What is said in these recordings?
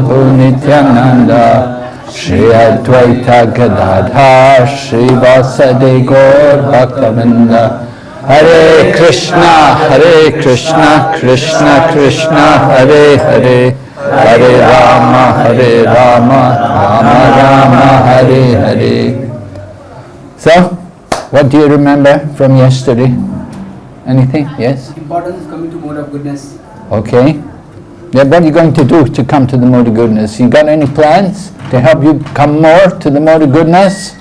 Prabhu Nityananda, Shri Advaita Gadadhar, Shri Vasade Gaur Bhaktavinda. Hare Krishna, Krishna Krishna, Hare Hare, Hare Rama, Rama Rama, Hare Hare. So, what do you remember from yesterday? Anything? Yes? Importance of coming to mode of goodness. Okay. Yeah, what are you going to do to come to the mode of goodness? You got any plans to help you come more to the mode of goodness?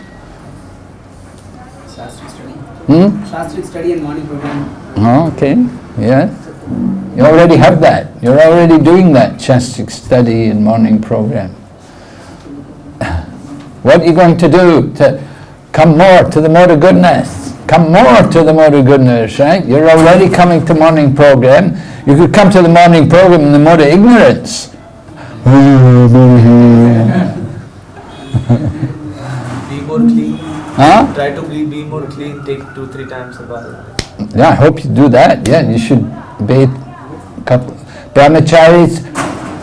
Shastri study. Shastri study and morning program. Oh, okay. Yes. You already have that. You're already doing that Shastri study and morning program. What are you going to do to come more to the mode of goodness? Come more to the mode of goodness, right? You're already coming to morning program. You could come to the morning program in the mode of ignorance. Be more clean. Huh? Try to be more clean. Take 2-3 times a bath. Yeah, I hope you do that. Yeah, you should bathe. Brahmacharis,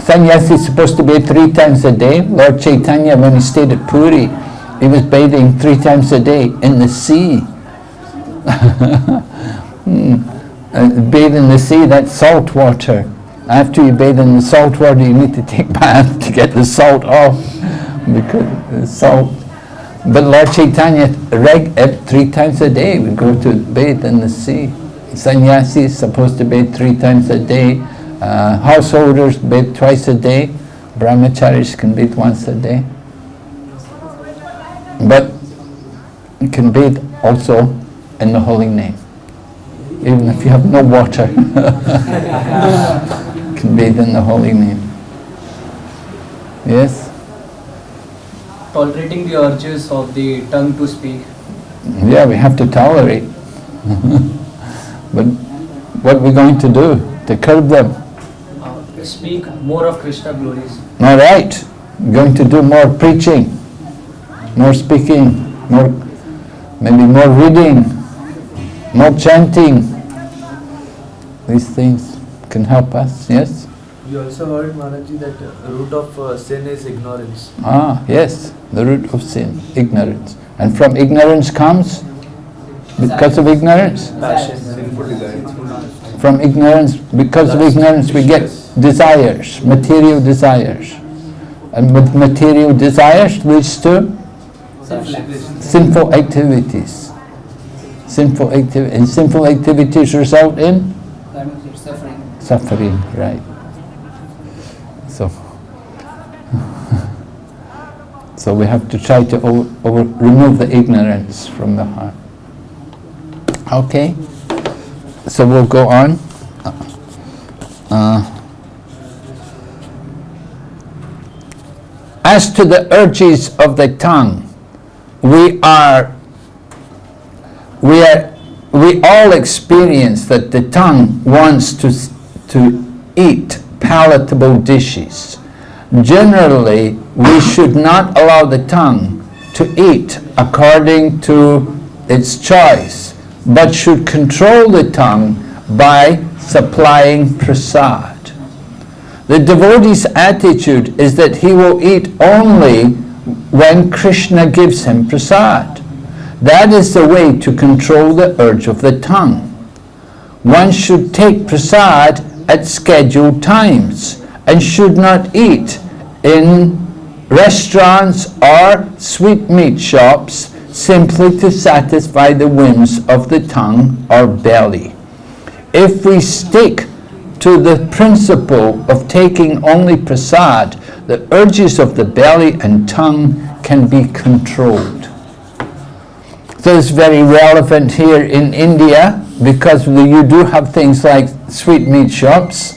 sannyasi is supposed to bathe 3 times a day. Lord Chaitanya, when he stayed at Puri, he was bathing 3 times a day in the sea. Bathe in the sea, that's salt water. After you bathe in the salt water, you need to take bath to get the salt off, because the salt. But Lord Chaitanya 3 times a day would go to bathe in the sea. Sannyasi is supposed to bathe 3 times a day. Householders bathe twice a day. Brahmacharis can bathe once a day. But you can bathe also in the holy name. Even if you have no water, you can bathe in the holy name. Yes? Tolerating the urges of the tongue to speak. Yeah, we have to tolerate. But what are we going to do to curb them? Speak more of Krishna glories. All right. We're going to do more preaching, more speaking, maybe more reading, more chanting. These things can help us, yes? We also heard, Maharajji, that the root of sin is ignorance. Ah, yes, the root of sin, ignorance. And from ignorance comes? Because of ignorance? Passion. From ignorance, because of ignorance we get desires, material desires. And with material desires leads to sinful activities. And sinful activities result in? Suffering, right. So we have to try to remove the ignorance from the heart. Okay, so we'll go on. As to the urges of the tongue, we all experience that the tongue wants to eat palatable dishes. Generally, we should not allow the tongue to eat according to its choice, but should control the tongue by supplying prasad. The devotee's attitude is that he will eat only when Krishna gives him prasad. That is the way to control the urge of the tongue. One should take prasad at scheduled times and should not eat in restaurants or sweetmeat shops simply to satisfy the whims of the tongue or belly. If we stick to the principle of taking only prasad, the urges of the belly and tongue can be controlled. So it's very relevant here in India, because you do have things like sweetmeat shops.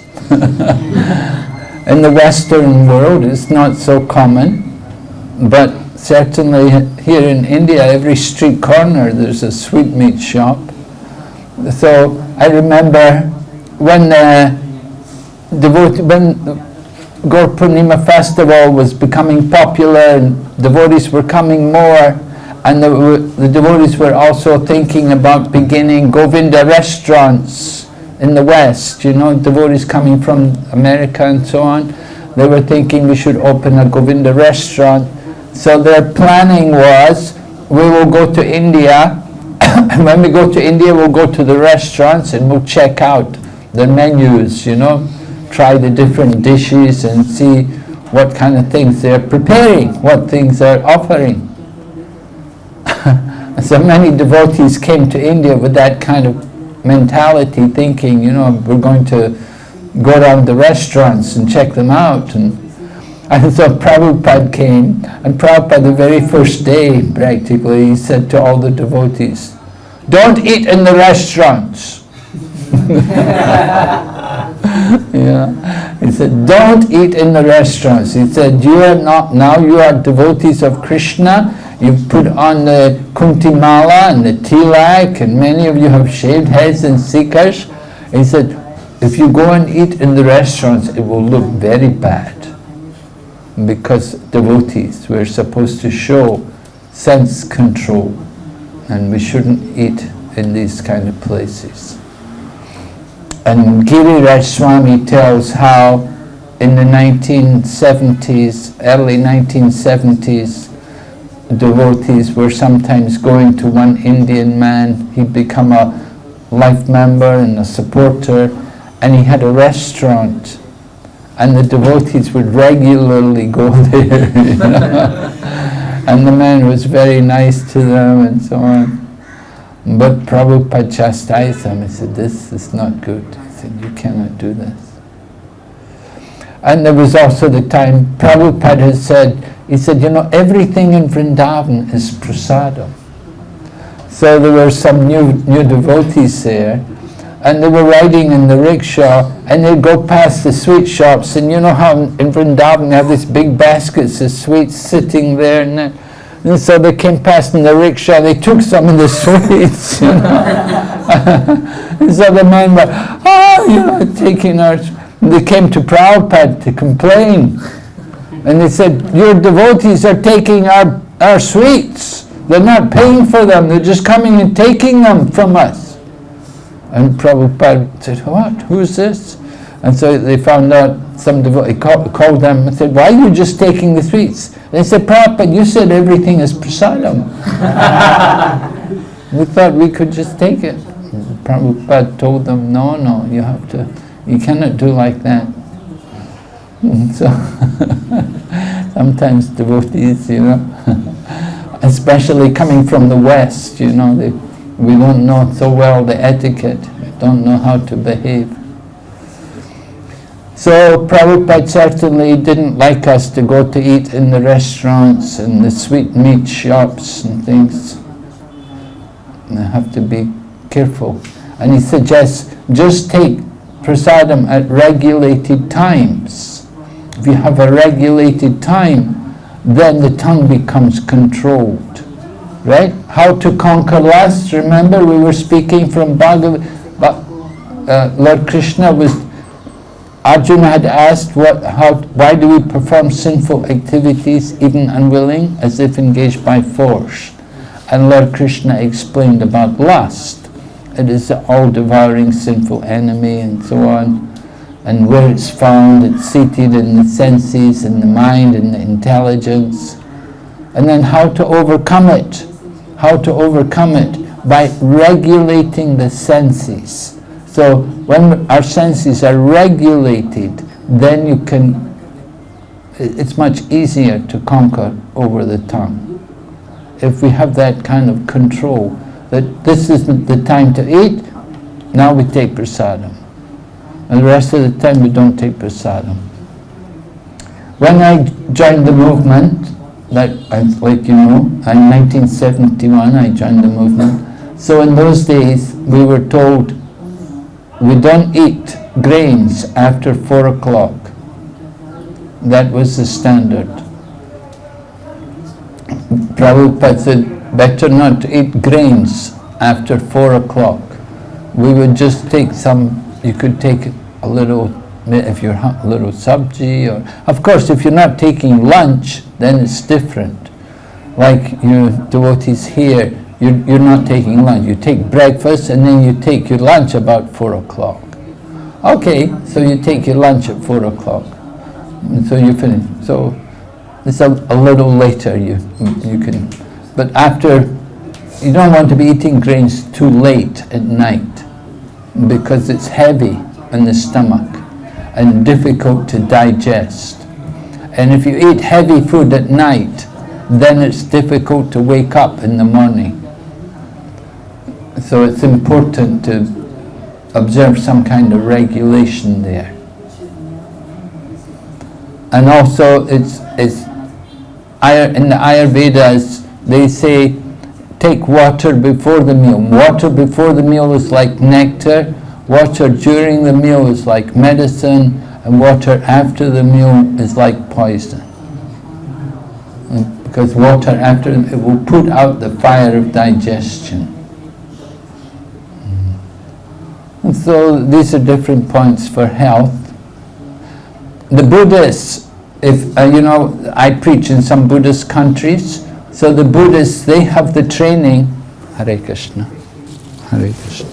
In the Western world it's not so common, but certainly here in India, every street corner there's a sweetmeat shop. So I remember when Gaur Purnima festival was becoming popular and devotees were coming more, and the devotees were also thinking about beginning Govinda restaurants in the West, devotees coming from America and so on. They were thinking we should open a Govinda restaurant. So their planning was, we will go to India, and when we go to India, we'll go to the restaurants and we'll check out the menus, you know, try the different dishes and see what kind of things they're preparing, what things they're offering. So many devotees came to India with that kind of mentality, thinking, you know, we're going to go around the restaurants and check them out. And so Prabhupada came, and Prabhupada, the very first day, practically, he said to all the devotees, don't eat in the restaurants. Yeah. He said, don't eat in the restaurants. He said, you are not, now you are devotees of Krishna, you've put on the kuntimala and the tilak, and many of you have shaved heads and sikas. He said, if you go and eat in the restaurants, it will look very bad. Because devotees, we're supposed to show sense control, and we shouldn't eat in these kind of places. And Giriraj Swami tells how in the 1970s, early 1970s, devotees were sometimes going to one Indian man. He'd become a life member and a supporter, and he had a restaurant, and the devotees would regularly go there, you know? And the man was very nice to them and so on. But Prabhupada chastised him. He said, this is not good. He said, you cannot do this. And there was also the time Prabhupada has said, he said, you know, everything in Vrindavan is prasadam. So there were some new devotees there, and they were riding in the rickshaw, and they'd go past the sweet shops, and you know how in Vrindavan they have these big baskets of sweets sitting there, and so they came past in the rickshaw, they took some of the sweets, you know. And so the man went, you know, taking our, they came to Prabhupada to complain. And they said, your devotees are taking our sweets. They're not paying for them, they're just coming and taking them from us. And Prabhupada said, what? Who's this? And so they found out, some devotee called them and said, why are you just taking the sweets? They said, Prabhupada, you said everything is prasadam. We thought we could just take it. Prabhupada told them, no, you cannot do like that. And so sometimes devotees, you know, especially coming from the West, you know, we don't know so well the etiquette, we don't know how to behave. So Prabhupada certainly didn't like us to go to eat in the restaurants and the sweet meat shops and things. And I have to be careful. And he suggests just take prasadam at regulated times. If you have a regulated time, then the tongue becomes controlled. Right? How to conquer lust. Remember we were speaking from Bhagavad, Lord Krishna was, Arjuna had asked, why do we perform sinful activities even unwilling, as if engaged by force? And Lord Krishna explained about lust. It is the all-devouring sinful enemy and so on. And where it's found, it's seated in the senses, in the mind, in the intelligence. And then how to overcome it. How to overcome it? By regulating the senses. So when our senses are regulated, then it's much easier to conquer over the tongue. If we have that kind of control, that this isn't the time to eat, now we take prasadam. And the rest of the time we don't take prasadam. When I joined the movement, like you know, in 1971 I joined the movement. So in those days we were told we don't eat grains after 4 o'clock. That was the standard. Prabhupada said, better not to eat grains after 4 o'clock. We would just take some, you could take a little, if you're a little sabji, or of course if you're not taking lunch, then it's different. Like you devotees here, you're not taking lunch. You take breakfast and then you take your lunch about 4 o'clock. Okay, so you take your lunch at 4 o'clock. And so you finish. So it's a little later you can, but after, you don't want to be eating grains too late at night because it's heavy in the stomach and difficult to digest. And if you eat heavy food at night, then it's difficult to wake up in the morning. So it's important to observe some kind of regulation there. And also it's in the Ayurvedas they say take water before the meal. Water before the meal is like nectar, water during the meal is like medicine, and water after the meal is like poison. Because water after, it will put out the fire of digestion. And so these are different points for health. The Buddhists, if I preach in some Buddhist countries, so the Buddhists, they have the training, Hare Krishna, Hare Krishna.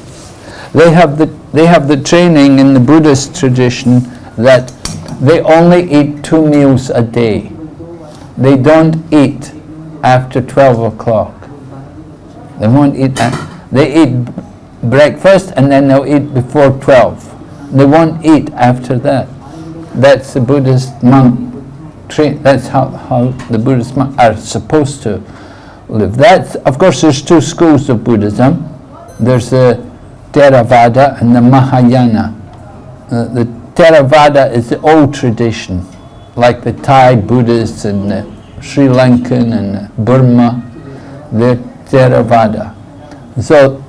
They have the training in the Buddhist tradition that they only eat 2 meals a day. They don't eat after 12 o'clock. They won't eat. They eat breakfast and then they'll eat before 12. They won't eat after that. That's the Buddhist monk. That's how the Buddhist monks are supposed to live. That's, of course, there's 2 schools of Buddhism. There's the Theravada and the Mahayana. The Theravada is the old tradition, like the Thai Buddhists and the Sri Lankan and Burma. They're Theravada. So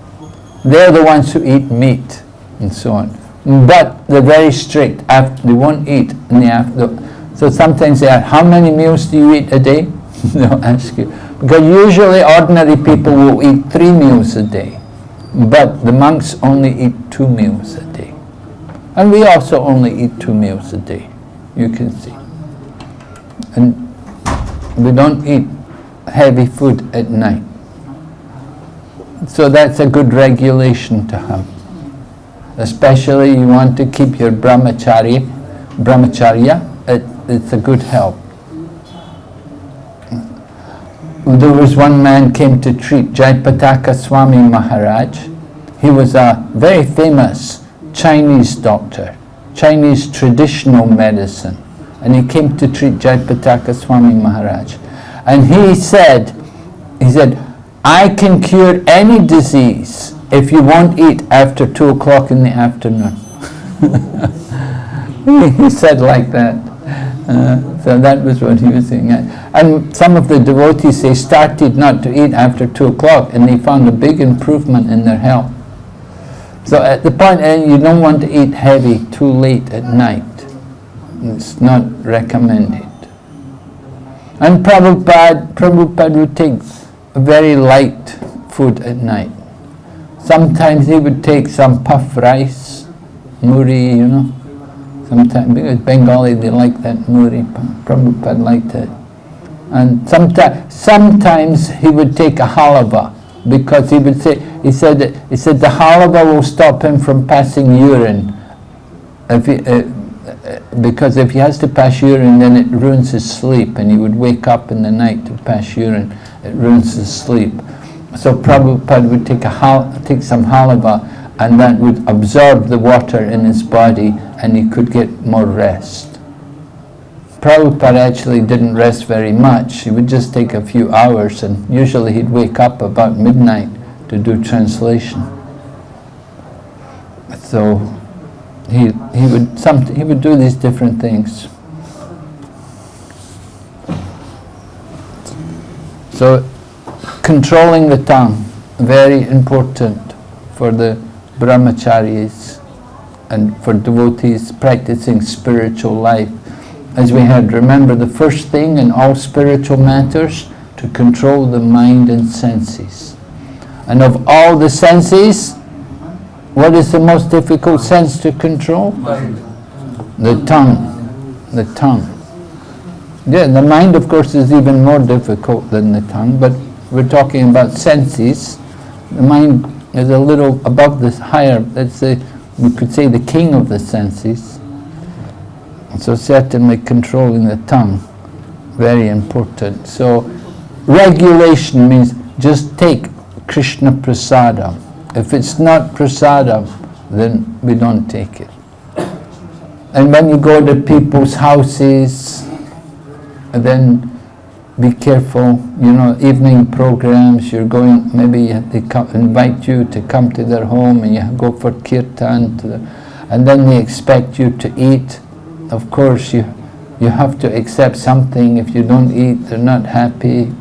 they're the ones who eat meat and so on. But they're very strict. They won't eat in the afternoon. So sometimes they ask, how many meals do you eat a day? They'll ask you. Because usually ordinary people will eat 3 meals a day. But the monks only eat 2 meals a day. And we also only eat 2 meals a day. You can see. And we don't eat heavy food at night. So that's a good regulation to have. Especially you want to keep your brahmacharya, it's a good help. There was one man came to treat Jayapataka Swami Maharaj. He was a very famous Chinese doctor, Chinese traditional medicine. And he came to treat Jayapataka Swami Maharaj. And he said, I can cure any disease if you won't eat after 2 o'clock in the afternoon. He said like that. So that was what he was saying. And some of the devotees, they started not to eat after 2 o'clock and they found a big improvement in their health. So at the point, you don't want to eat heavy too late at night. It's not recommended. And Prabhupada would take very light food at night. Sometimes he would take some puff rice, muri, Sometimes, because Bengali, they like that muri. Prabhupada liked it. And sometimes he would take a halava, because he said the halava will stop him from passing urine. Because if he has to pass urine, then it ruins his sleep, and he would wake up in the night to pass urine. It ruins his sleep. So Prabhupada would take some halava, and that would absorb the water in his body, and he could get more rest. Prabhupada actually didn't rest very much. He would just take a few hours, and usually he'd wake up about midnight to do translation. So he would do these different things. So controlling the tongue, very important for the brahmacharis and for devotees practicing spiritual life. As we had, remember the first thing in all spiritual matters, to control the mind and senses. And of all the senses, what is the most difficult sense to control? The tongue. The tongue. Yeah, the mind of course is even more difficult than the tongue, but we're talking about senses. The mind is a little above this higher, we could say the king of the senses. So certainly controlling the tongue, very important. So regulation means just take Krishna prasadam. If it's not prasadam, then we don't take it. And when you go to people's houses, then be careful, evening programs, you're going, maybe they invite you to come to their home and you go for kirtan, and then they expect you to eat. Of course, you have to accept something. If you don't eat, they're not happy.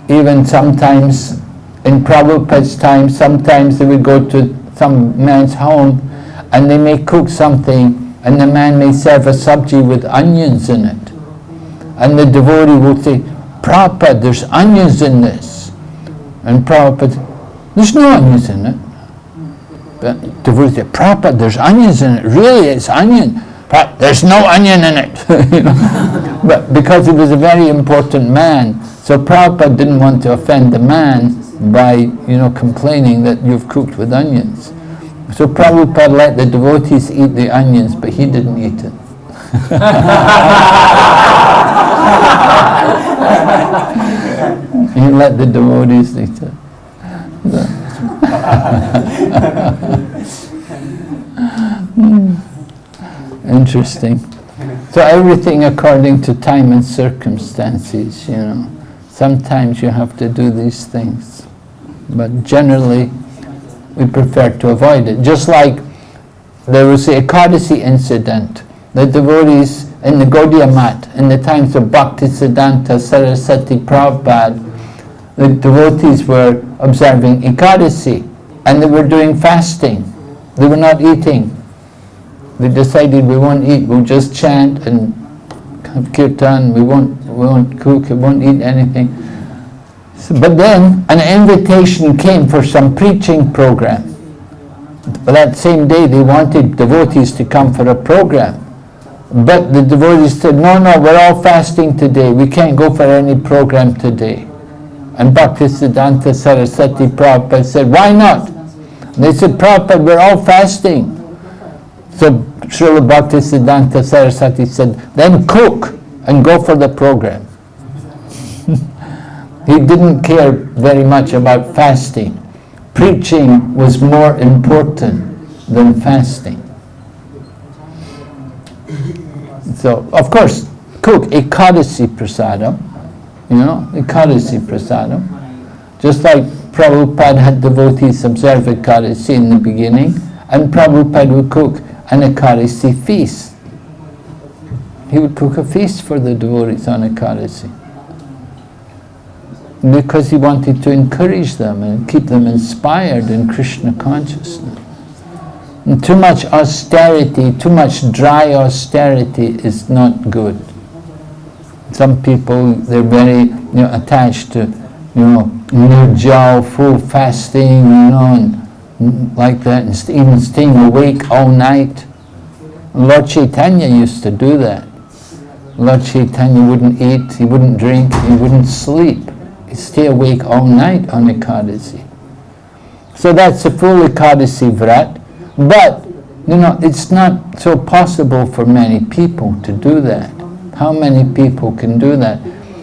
Even sometimes, in Prabhupada's time, sometimes they would go to some man's home and they may cook something and the man may serve a sabji with onions in it. And the devotee will say, Prabhupada, there's onions in this. And Prabhupada, there's no onions in it. But the devotee says, Prabhupada, there's onions in it. Really, it's onion. There's no onion in it. But because he was a very important man, so Prabhupada didn't want to offend the man by, complaining that you've cooked with onions. So Prabhupada let the devotees eat the onions, but he didn't eat it. He let the devotees eat it. Interesting. So everything according to time and circumstances, Sometimes you have to do these things. But generally, we prefer to avoid it. Just like there was the Ekadasi incident. The devotees in the Gaudiya Mat, in the times of Bhaktisiddhanta Saraswati Prabhupada, the devotees were observing Ekadasi and they were doing fasting. They were not eating. They decided we won't eat, we'll just chant and have kirtan, we won't cook, we won't eat anything. But then an invitation came for some preaching program. That same day they wanted devotees to come for a program. But the devotees said, no, we're all fasting today. We can't go for any program today. And Bhaktisiddhanta Saraswati Prabhupada said, why not? And they said, Prabhupada, we're all fasting. So Srila Bhaktisiddhanta Saraswati said, then cook and go for the program. He didn't care very much about fasting. Preaching was more important than fasting. So, of course, cook Ekadasi prasadam, Ekadasi prasadam. Just like Prabhupada had devotees observe Ekadasi in the beginning, and Prabhupada would cook an Ekadasi feast. He would cook a feast for the devotees on Ekadasi. Because he wanted to encourage them and keep them inspired in Krishna consciousness. And too much austerity, too much dry austerity is not good. Some people, they're very attached to nirjal, full fasting, and like that, and even staying awake all night. Lord Chaitanya used to do that. Lord Chaitanya wouldn't eat, he wouldn't drink, he wouldn't sleep. He'd stay awake all night on Ekadasi. So that's a full Ekadasi vrat. But, it's not so possible for many people to do that. How many people can do that?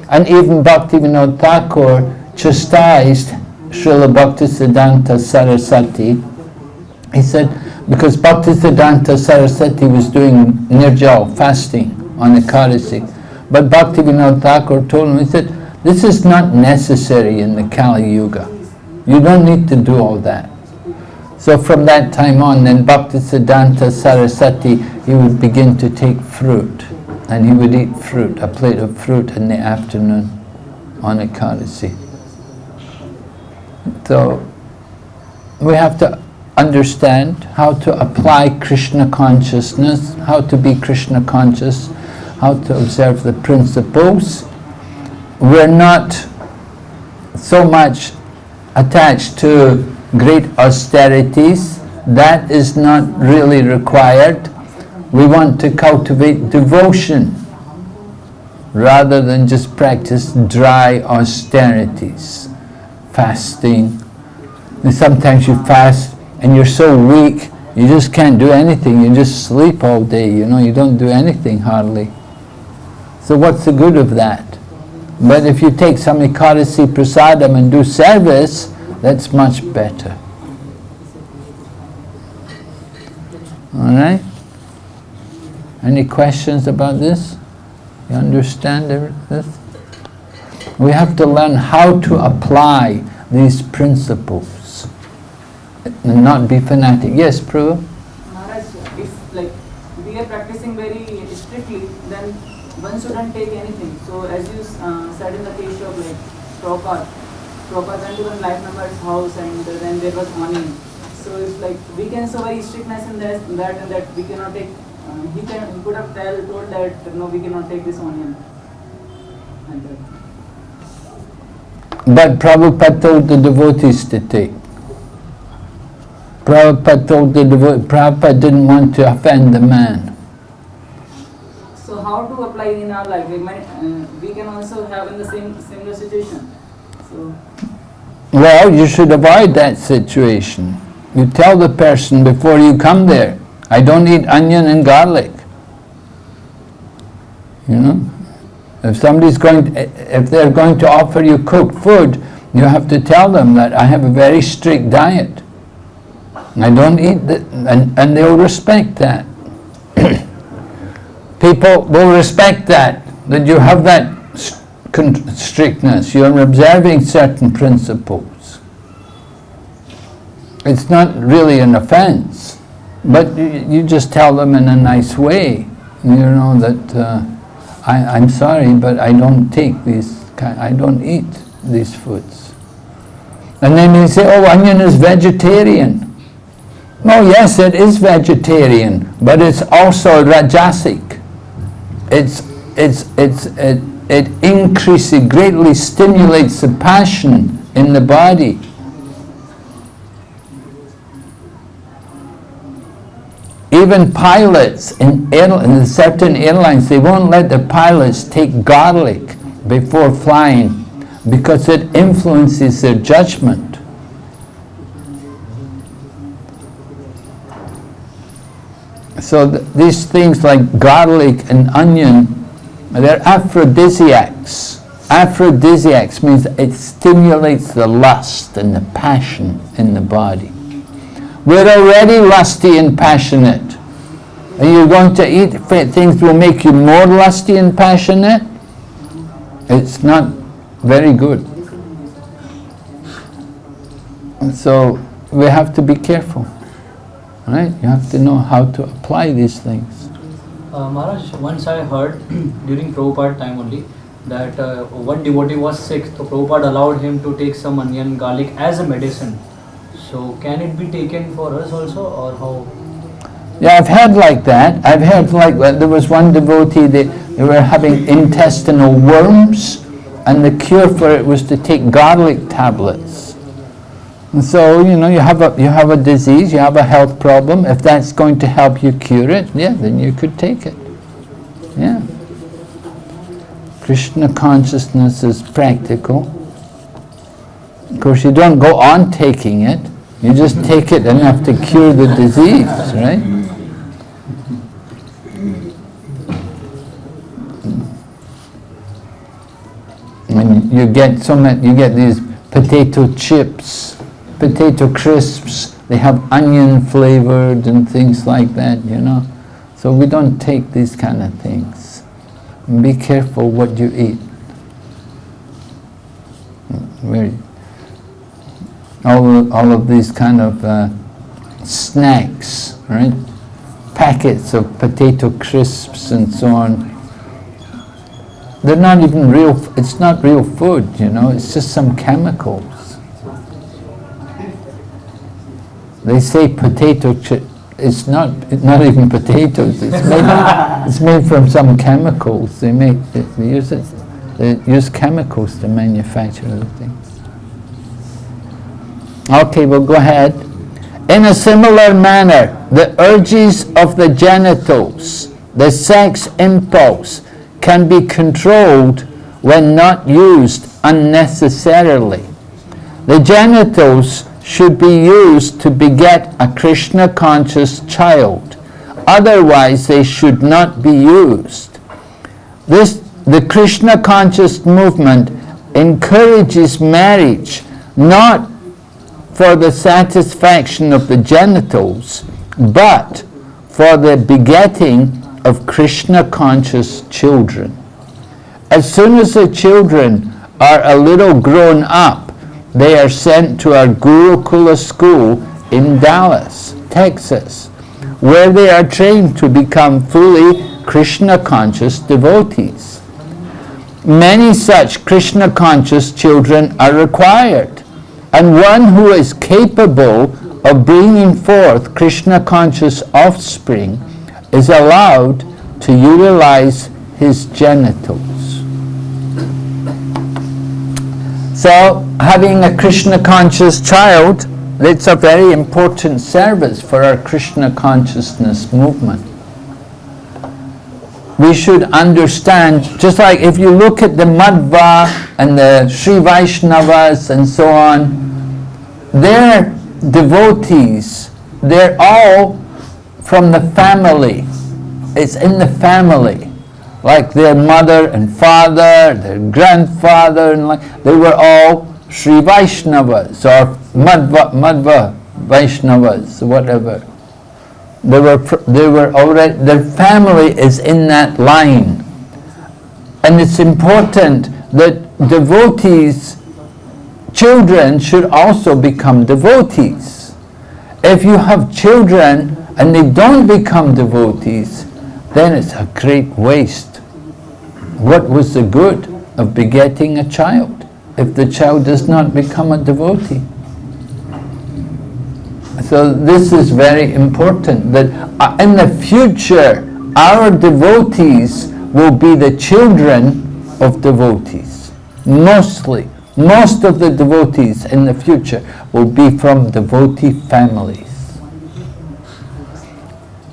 And even Bhaktivinoda Thakur chastised Srila Bhaktisiddhanta Saraswati. He said, because Bhaktisiddhanta Saraswati was doing nirjal, fasting on Ekadasi. But Bhaktivinoda Thakur told him, he said, this is not necessary in the Kali Yuga. You don't need to do all that. So from that time on, then Bhaktisiddhanta Saraswati, he would begin to take fruit. And he would eat fruit, a plate of fruit in the afternoon on Ekadasi. So we have to understand how to apply Krishna consciousness, how to be Krishna conscious, how to observe the principles. We're not so much attached to great austerities. That is not really required. We want to cultivate devotion rather than just practice dry austerities, fasting. And sometimes you fast and you're so weak You just can't do anything. You just sleep all day, you know. You don't do anything hardly. So what's the good of that? But if you take some Ekadasi prasadam and do service, that's much better. All right? Any questions about this? You understand this? We have to learn how to apply these principles and not be fanatic. Yes, Prabhu? Maharaj, if like we are practicing very strictly, then one shouldn't take anything. So as you said in the case of like Prabhupada went to the life number's house and then there was onion. So if like we can show very strictness in that and that we cannot take, he could have told that no, we cannot take this onion. But Prabhupada told the devotees to take. Prabhupada didn't want to offend the man. So how to apply in our life? We can also have in the similar situation. So Well, you should avoid that situation. You tell the person before you come there, I don't eat onion and garlic. You know? If they're going to offer you cooked food, you have to tell them that I have a very strict diet. I don't eat that, and they'll respect that. People will respect that you have that strictness. You're observing certain principles. It's not really an offense, but you just tell them in a nice way, you know, that I'm sorry, but I don't I don't eat these foods. And then they say, oh, onion is vegetarian. Oh yes, it is vegetarian, but it's also rajasic. It increases, greatly stimulates the passion in the body. Even pilots in certain airlines, they won't let the pilots take garlic before flying because it influences their judgment. So these things like garlic and onion, they're aphrodisiacs. Aphrodisiacs means it stimulates the lust and the passion in the body. We're already lusty and passionate. And you're going to eat things that will make you more lusty and passionate? It's not very good. And so we have to be careful. Right? You have to know how to apply these things. Maharaj, once I heard during Prabhupada time only that one devotee was sick, so Prabhupada allowed him to take some onion, garlic as a medicine. So can it be taken for us also, or how? Yeah, I've heard like that. I've heard like that. There was one devotee, they were having intestinal worms, and the cure for it was to take garlic tablets. And so, you know, you have a disease, you have a health problem. If that's going to help you cure it, yeah, then you could take it. Yeah. Krishna consciousness is practical. Of course, you don't go on taking it. You just take it and you have to cure the disease, right? And you get these potato chips, potato crisps. They have onion flavored and things like that, you know. So we don't take these kind of things. And be careful what you eat. All of these kind of snacks, right? Packets of potato crisps and so on. They're not even real. It's not real food, you know. It's just some chemicals. They say potato chip. It's not even potatoes. It's made from some chemicals. They use chemicals to manufacture the things. Okay, we'll go ahead. In a similar manner, the urges of the genitals, the sex impulse, can be controlled when not used unnecessarily. The genitals should be used to beget a Krishna conscious child. Otherwise, they should not be used. The Krishna conscious movement encourages marriage not for the satisfaction of the genitals, but for the begetting of Krishna conscious children. As soon as the children are a little grown up, they are sent to our Gurukula school in Dallas, Texas, where they are trained to become fully Krishna conscious devotees. Many such Krishna conscious children are required, and one who is capable of bringing forth Krishna conscious offspring is allowed to utilize his genitals. So, having a Krishna conscious child, it's a very important service for our Krishna consciousness movement. We should understand, just like if you look at the Madhva and the Sri Vaishnavas and so on, they're devotees. They're all from the family. It's in the family. Like their mother and father, their grandfather, and they were all Sri Vaishnavas or Madhva Vaishnavas, whatever. They were already, their family is in that line. And it's important that devotees, children should also become devotees. If you have children and they don't become devotees, then it's a great waste. What was the good of begetting a child if the child does not become a devotee? So this is very important, that in the future our devotees will be the children of devotees. Mostly. Most of the devotees in the future will be from devotee families.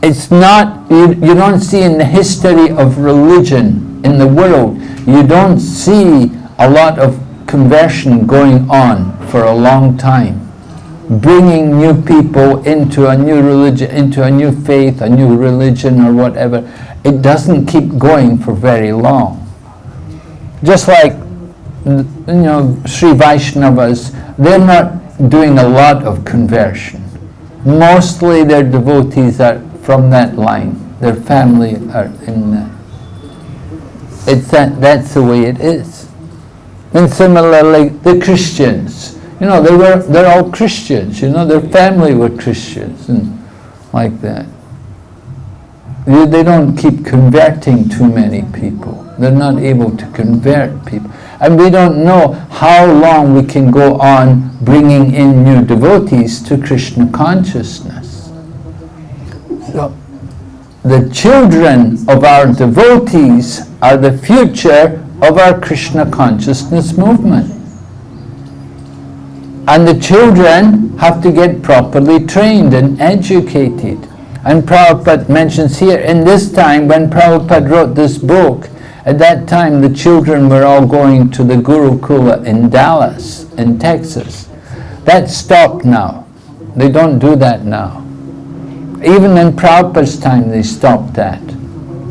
It's not, you don't see in the history of religion in the world, you don't see a lot of conversion going on for a long time. Bringing new people into a new religion, into a new faith, a new religion or whatever. It doesn't keep going for very long. Just like, Sri Vaishnavas, they're not doing a lot of conversion. Mostly their devotees are from that line. Their family are in that. That's the way it is. And similarly, the Christians, they're all Christians, their family were Christians and like that. They don't keep converting too many people. They're not able to convert people. And we don't know how long we can go on bringing in new devotees to Krishna consciousness. So, the children of our devotees are the future of our Krishna consciousness movement. And the children have to get properly trained and educated. And Prabhupada mentions here, in this time when Prabhupada wrote this book, at that time the children were all going to the Gurukula in Dallas, in Texas. That stopped now. They don't do that now. Even in Prabhupada's time they stopped that.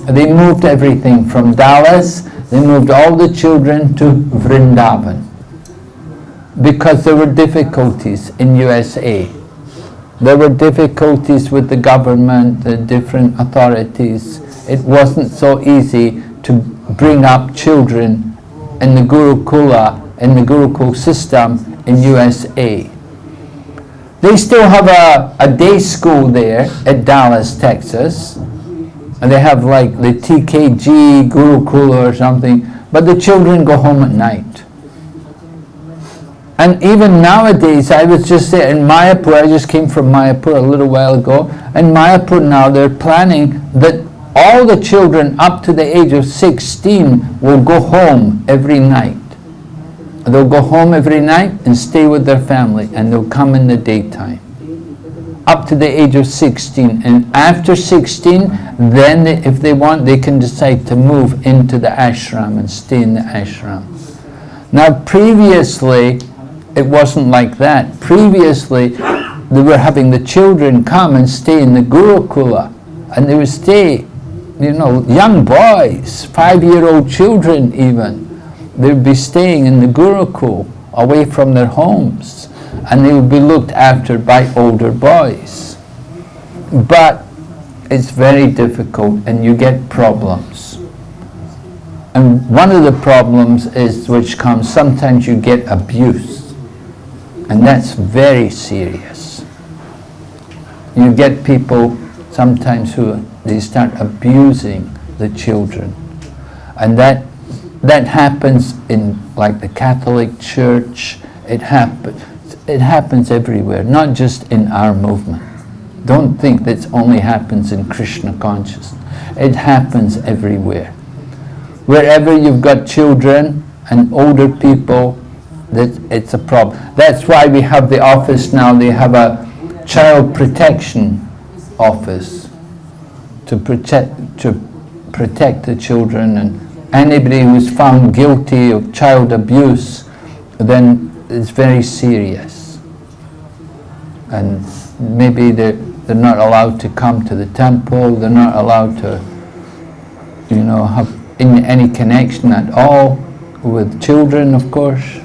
They moved everything from Dallas, they moved all the children to Vrindavan. Because there were difficulties in USA. There were difficulties with the government, the different authorities. It wasn't so easy to bring up children in the Gurukula, in the Gurukul system in USA. They still have a day school there at Dallas, Texas. And they have like the TKG Gurukula or something, but the children go home at night. And even nowadays, I was just there in Mayapur, I just came from Mayapur a little while ago, and Mayapur now they're planning that all the children up to the age of 16 will go home every night. They'll go home every night and stay with their family, and they'll come in the daytime. Up to the age of 16, and after 16, then if they want, they can decide to move into the ashram and stay in the ashram. Now previously, it wasn't like that. Previously, they were having the children come and stay in the Gurukula, and they would stay, young boys, 5-year-old children even. They would be staying in the Gurukul, away from their homes, and they would be looked after by older boys. But it's very difficult, and you get problems. And one of the problems is, which comes, sometimes you get abuse, and that's very serious. You get people sometimes who they start abusing the children, and that happens in like the Catholic Church. It happens everywhere, not just in our movement. Don't think that only happens in Krishna consciousness. It happens everywhere. Wherever you've got children and older people, it's a problem. That's why we have the office now. They have a child protection office to protect the children, and anybody who's found guilty of child abuse, then it's very serious. And maybe they're not allowed to come to the temple. They're not allowed to, have any connection at all with children, of course.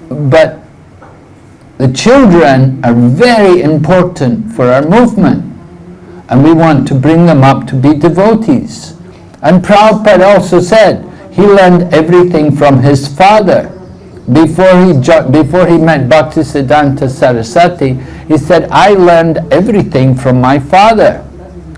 But the children are very important for our movement, and we want to bring them up to be devotees. And Prabhupada also said he learned everything from his father. Before he met Bhaktisiddhanta Saraswati, he said, I learned everything from my father.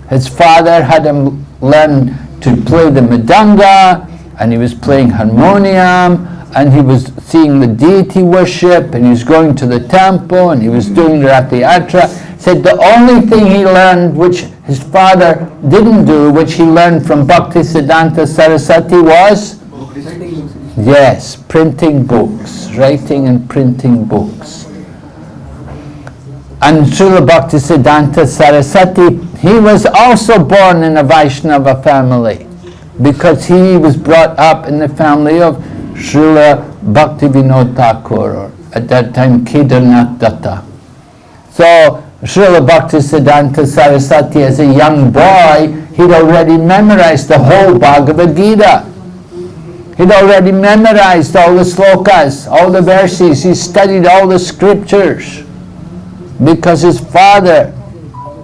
His father had him learn to play the mridanga, and he was playing harmonium, and he was seeing the deity worship, and he was going to the temple, and he was doing Rathayatra. He said the only thing he learned, which his father didn't do, which he learned from Bhaktisiddhanta Saraswati was? Yes, printing books, writing and printing books. And Srila Bhaktisiddhanta Saraswati, he was also born in a Vaishnava family, because he was brought up in the family of Srila Bhaktivinoda Thakur, or at that time Kedarnath Datta. So Srila Bhaktisiddhanta Saraswati, as a young boy, he'd already memorized the whole Bhagavad Gita. He'd already memorized all the slokas, all the verses. He studied all the scriptures, because his father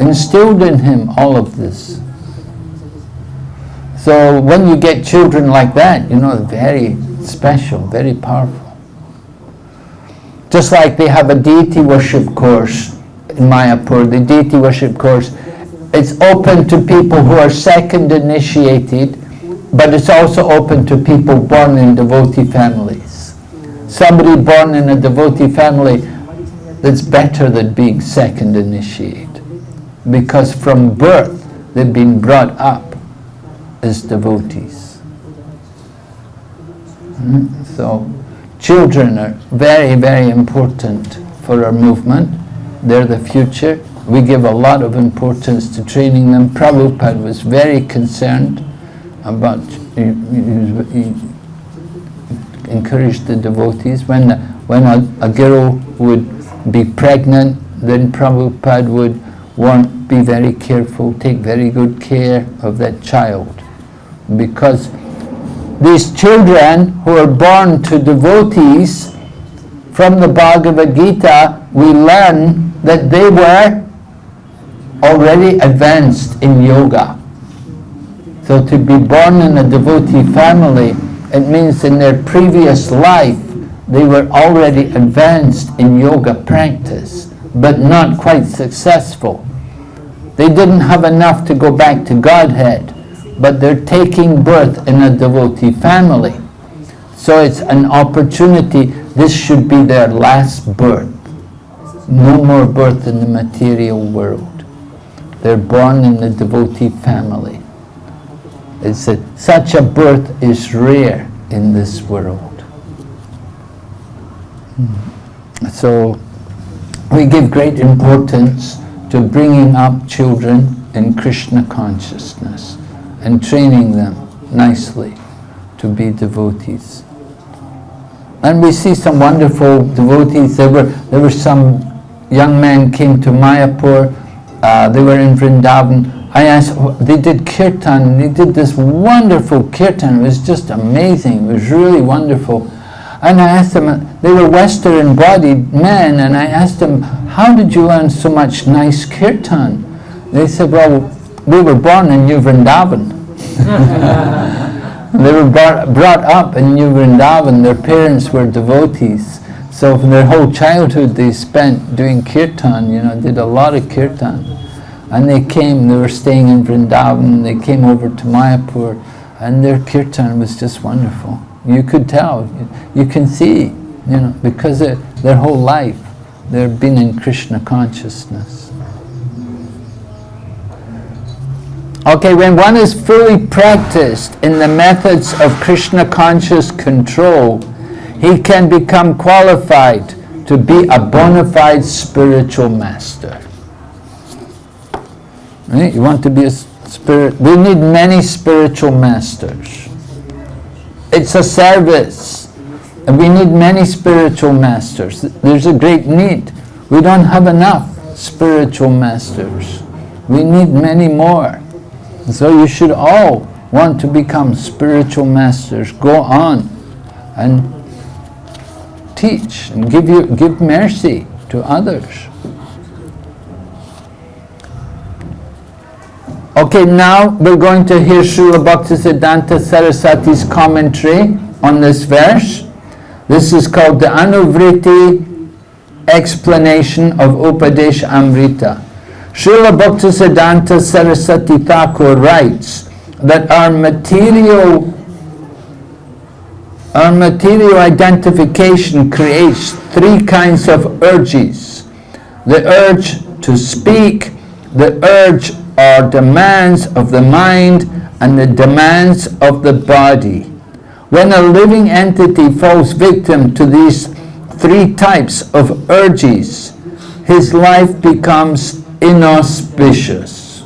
instilled in him all of this. So when you get children like that, very special, very powerful. Just like they have a deity worship course in Mayapur, the deity worship course, it's open to people who are second initiated, but it's also open to people born in devotee families. Somebody born in a devotee family, that's better than being second initiated, because from birth they've been brought up as devotees. So children are very, very important for our movement. They're the future. We give a lot of importance to training them. Prabhupada was very concerned about, he encouraged the devotees. When a girl would be pregnant, then Prabhupada would be very careful, take very good care of that child. Because these children who are born to devotees, from the Bhagavad Gita, we learn that they were already advanced in yoga. So to be born in a devotee family, it means in their previous life, they were already advanced in yoga practice, but not quite successful. They didn't have enough to go back to Godhead, but they're taking birth in a devotee family. So it's an opportunity. This should be their last birth. No more birth in the material world. They're born in the devotee family. Such a birth is rare in this world. So we give great importance to bringing up children in Krishna consciousness and training them nicely to be devotees. And we see some wonderful devotees. There were some young men came to Mayapur. They were in Vrindavan. I asked, they did kirtan. They did this wonderful kirtan. It was just amazing. It was really wonderful. And I asked them, they were Western-bodied men, and I asked them, how did you learn so much nice kirtan? They said, well, we were born in New Vrindavan. They were brought up in New Vrindavan. Their parents were devotees. So for their whole childhood they spent doing kirtan, did a lot of kirtan. And they were staying in Vrindavan, they came over to Mayapur, and their kirtan was just wonderful. You could tell, you can see, because their whole life they've been in Krishna consciousness. Okay, when one is fully practiced in the methods of Krishna conscious control, he can become qualified to be a bona fide spiritual master. Right? You want to be a spirit? We need many spiritual masters. It's a service. And we need many spiritual masters. There's a great need. We don't have enough spiritual masters. We need many more. So you should all want to become spiritual masters. Go on and teach and give mercy to others. Okay, now we're going to hear Srila Bhaktisiddhanta Saraswati's commentary on this verse. This is called the Anuvriti explanation of Upadesh Amrita. Srila Bhaktisiddhanta Saraswati Thakur writes that our material identification creates three kinds of urges. The urge to speak, the urge or demands of the mind, and the demands of the body. When a living entity falls victim to these three types of urges, his life becomes inauspicious.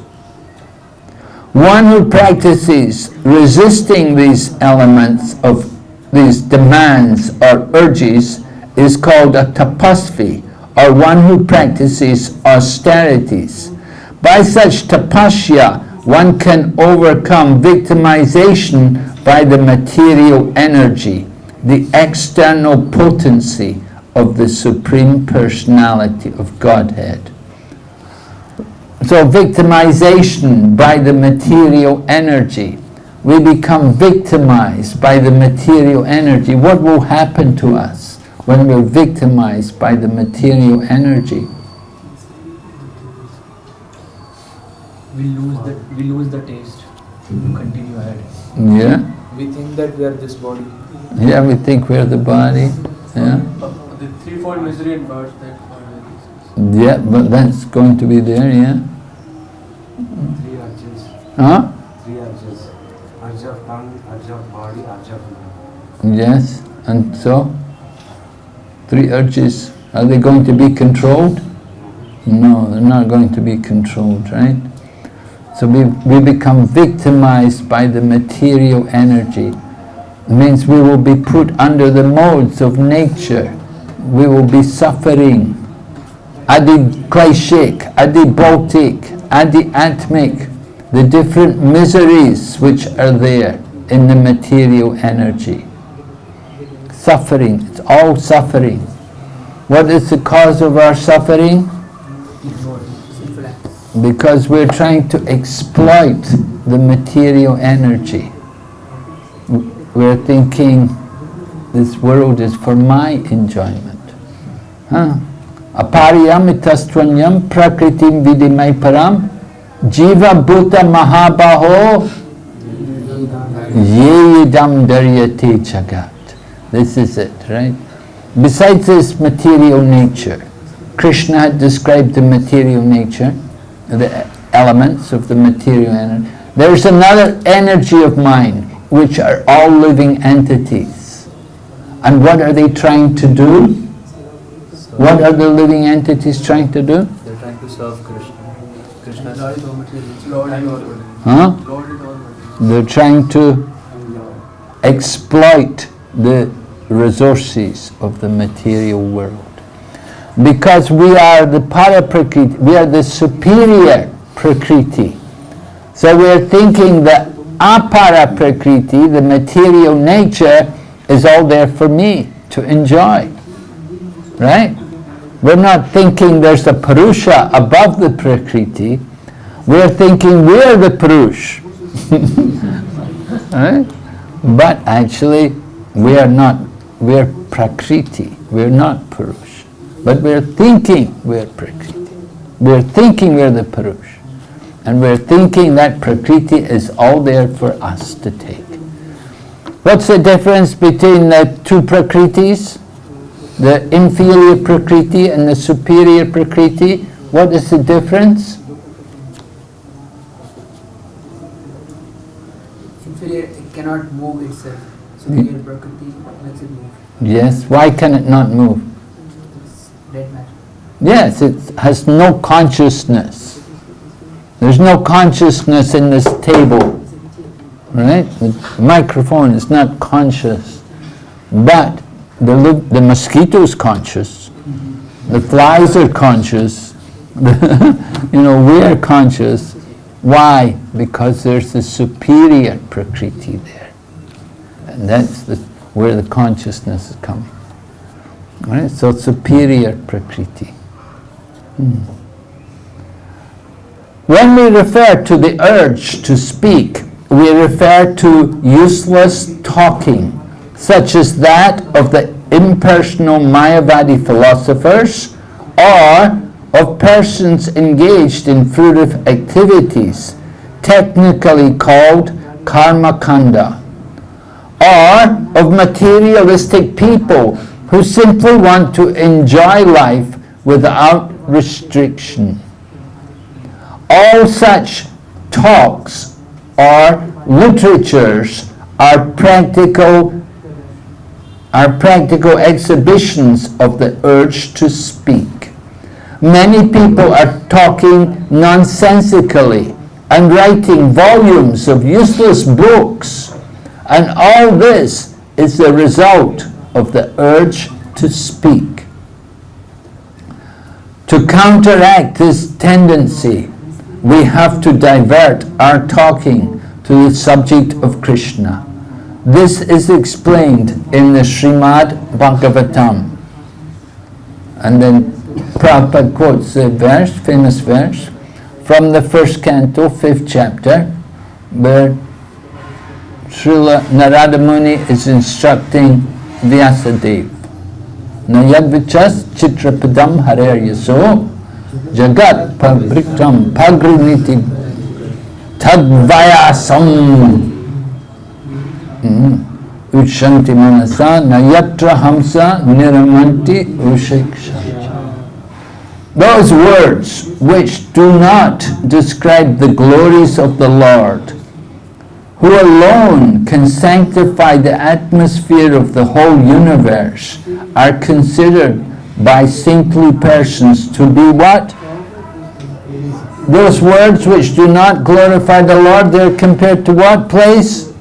One who practices resisting these elements of these demands or urges is called a tapasvi, or one who practices austerities. By such tapasya, one can overcome victimization by the material energy, the external potency of the Supreme Personality of Godhead. So victimization by the material energy. We become victimized by the material energy. What will happen to us when we're victimized by the material energy? We lose the taste to continue ahead. Yeah? We think that we are this body. Yeah, we think we're the body. Yeah? The threefold misery and birth that Yeah, but that's going to be there, yeah? Three urges. Huh? Three urges. Urge of tongue, urge of body, urge of mind. Yes, and so? Three urges, are they going to be controlled? No, they're not going to be controlled, right? So we become victimized by the material energy. It means we will be put under the modes of nature. We will be suffering. Adi Klaishik, Adi Bhautik, Adi Atmik, the different miseries which are there in the material energy. Suffering, it's all suffering. What is the cause of our suffering? Because we're trying to exploit the material energy. We're thinking this world is for my enjoyment. Apariyamitastvanyam prakritim vidimai param jiva bhuta mahabaho yeyidam daryate jagat. This is it, right? Besides this material nature, Krishna had described the material nature, the elements of the material energy. There's another energy of mind, which are all living entities. And what are they trying to do? What are the living entities trying to do? They're trying to serve Krishna. Krishna's Lord and all. Huh? Lord and all. They're trying to exploit the resources of the material world. Because we are the para-prakriti, we are the superior prakriti. So we're thinking that apara-prakriti, the material nature, is all there for me to enjoy. Right? We're not thinking there's a Purusha above the Prakriti. We're thinking we're the Purush. Right? But actually, we are not. We're Prakriti. We're not Purush. But we're thinking we're Prakriti. We're thinking we're the Purush. And we're thinking that Prakriti is all there for us to take. What's the difference between the two Prakritis? The inferior Prakriti and the superior Prakriti? What is the difference? Inferior, it cannot move itself. Superior Prakriti makes it move. Yes, why can it not move? It's dead matter. Yes, it has no consciousness. There's no consciousness in this table. Right? The microphone is not conscious. But the mosquito's conscious. The flies are conscious. We are conscious. Why? Because there's the superior Prakriti there. And that's where the consciousness is coming. Right? So superior Prakriti. When we refer to the urge to speak, we refer to useless talking, such as that of the impersonal Mayavadi philosophers, or of persons engaged in fruitive activities, technically called karma kanda, or of materialistic people who simply want to enjoy life without restriction. All such talks or literatures are practical exhibitions of the urge to speak. Many people are talking nonsensically and writing volumes of useless books, and all this is the result of the urge to speak. To counteract this tendency, we have to divert our talking to the subject of Krishna. This is explained in the Srimad Bhagavatam. And then Prabhupada quotes a verse, famous verse, from the first canto, 5th chapter, where Srila Narada Muni is instructing Vyasadeva. Nayadvichas chitrapadam harer yaso jagat pavritam pagriniti tadvayasam utshanti manasa nayatra hamsa niramanti ushiksha. Those words which do not describe the glories of the Lord, who alone can sanctify the atmosphere of the whole universe, are considered by saintly persons to be what? Those words which do not glorify the Lord, they're compared to what place?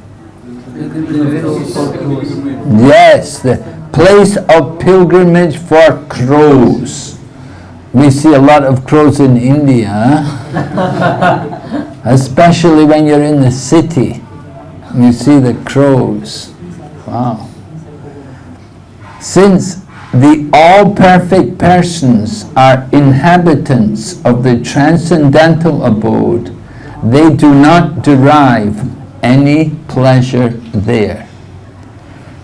Yes, the place of pilgrimage for crows. We see a lot of crows in India, especially when you're in the city. You see the crows. Wow. Since the all-perfect persons are inhabitants of the transcendental abode, they do not derive any pleasure there.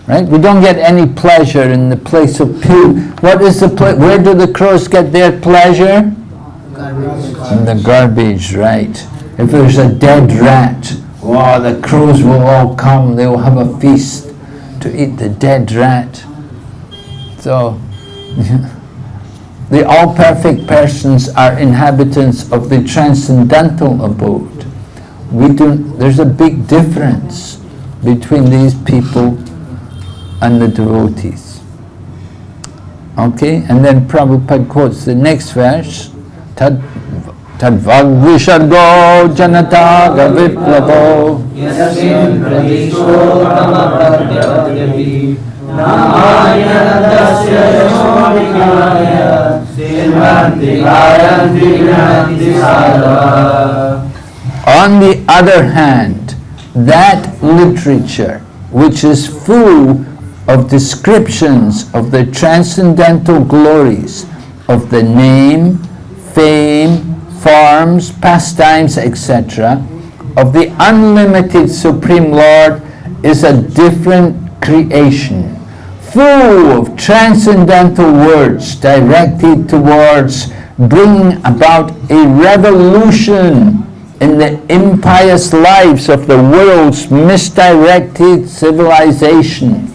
Right? We don't get any pleasure in the place of What is the place? Where do the crows get their pleasure? Garbage. In the garbage, right. If there's a dead rat, wow, the crows will all come, they will have a feast to eat the dead rat. So, the all-perfect persons are inhabitants of the transcendental abode. There's a big difference between these people and the devotees. Okay, and then Prabhupada quotes the next verse, Tad Tadvagvishargo janataga viplavo Yasmin pradisho tamapratyapadyapi Namayanandasya yonikaya Silvantikaya Vigranti sadhava. On the other hand, that literature which is full of descriptions of the transcendental glories of the name, fame, forms, pastimes, etc., of the unlimited Supreme Lord is a different creation, full of transcendental words directed towards bringing about a revolution in the impious lives of the world's misdirected civilization.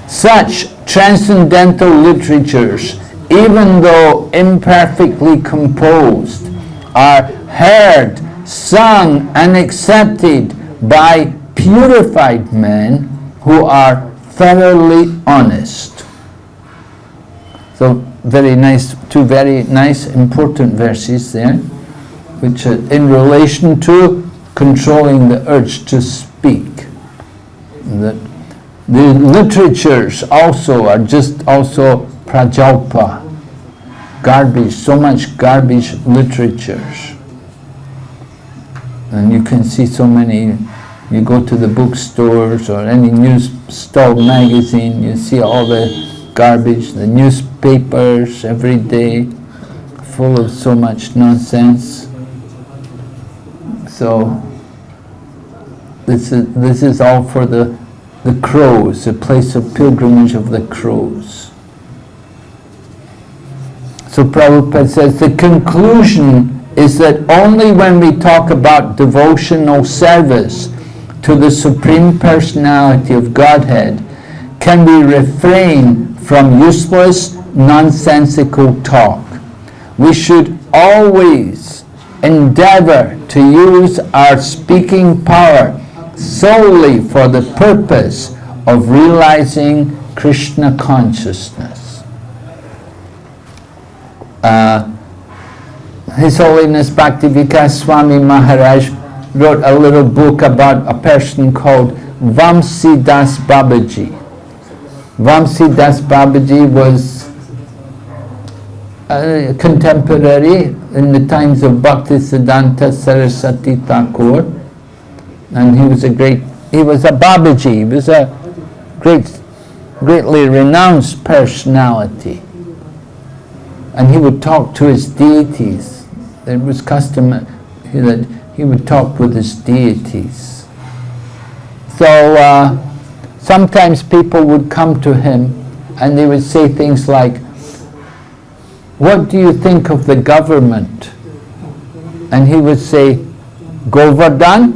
Such transcendental literatures, even though imperfectly composed, are heard, sung, and accepted by purified men who are thoroughly honest. So very nice, two very nice important verses there, which are in relation to controlling the urge to speak. That the literatures also are just also prajalpa, garbage, so much garbage literatures. And you can see so many, you go to the bookstores or any news stall magazine, you see all the garbage, the newspapers every day, full of so much nonsense. So this is all for the crows, the place of pilgrimage of the crows. So Prabhupada says the conclusion is that only when we talk about devotional service to the Supreme Personality of Godhead can we refrain from useless, nonsensical talk. We should always endeavor to use our speaking power solely for the purpose of realizing Krishna consciousness. His Holiness Bhakti Vikas Swami Maharaj wrote a little book about a person called Vamsi Das Babaji. Vamsi Das Babaji was a contemporary in the times of Bhakti Siddhanta Saraswati Thakur, and he was a Babaji, he was a greatly renounced personality. And he would talk to his deities. It was custom that he would talk with his deities. So sometimes people would come to him and they would say things like, "What do you think of the government?" And he would say, "Govardhan?"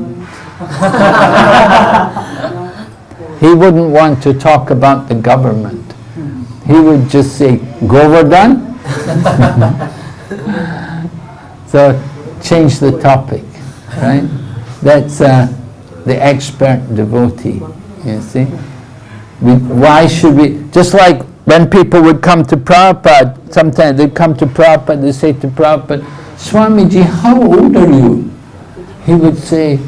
He wouldn't want to talk about the government. He would just say, "Govardhan?" So change the topic, right? That's the expert devotee, you see. Why should we, just like when people would come to Prabhupada, sometimes they'd come to Prabhupada, they say to Prabhupada, "Swamiji, how old are you?" He would say,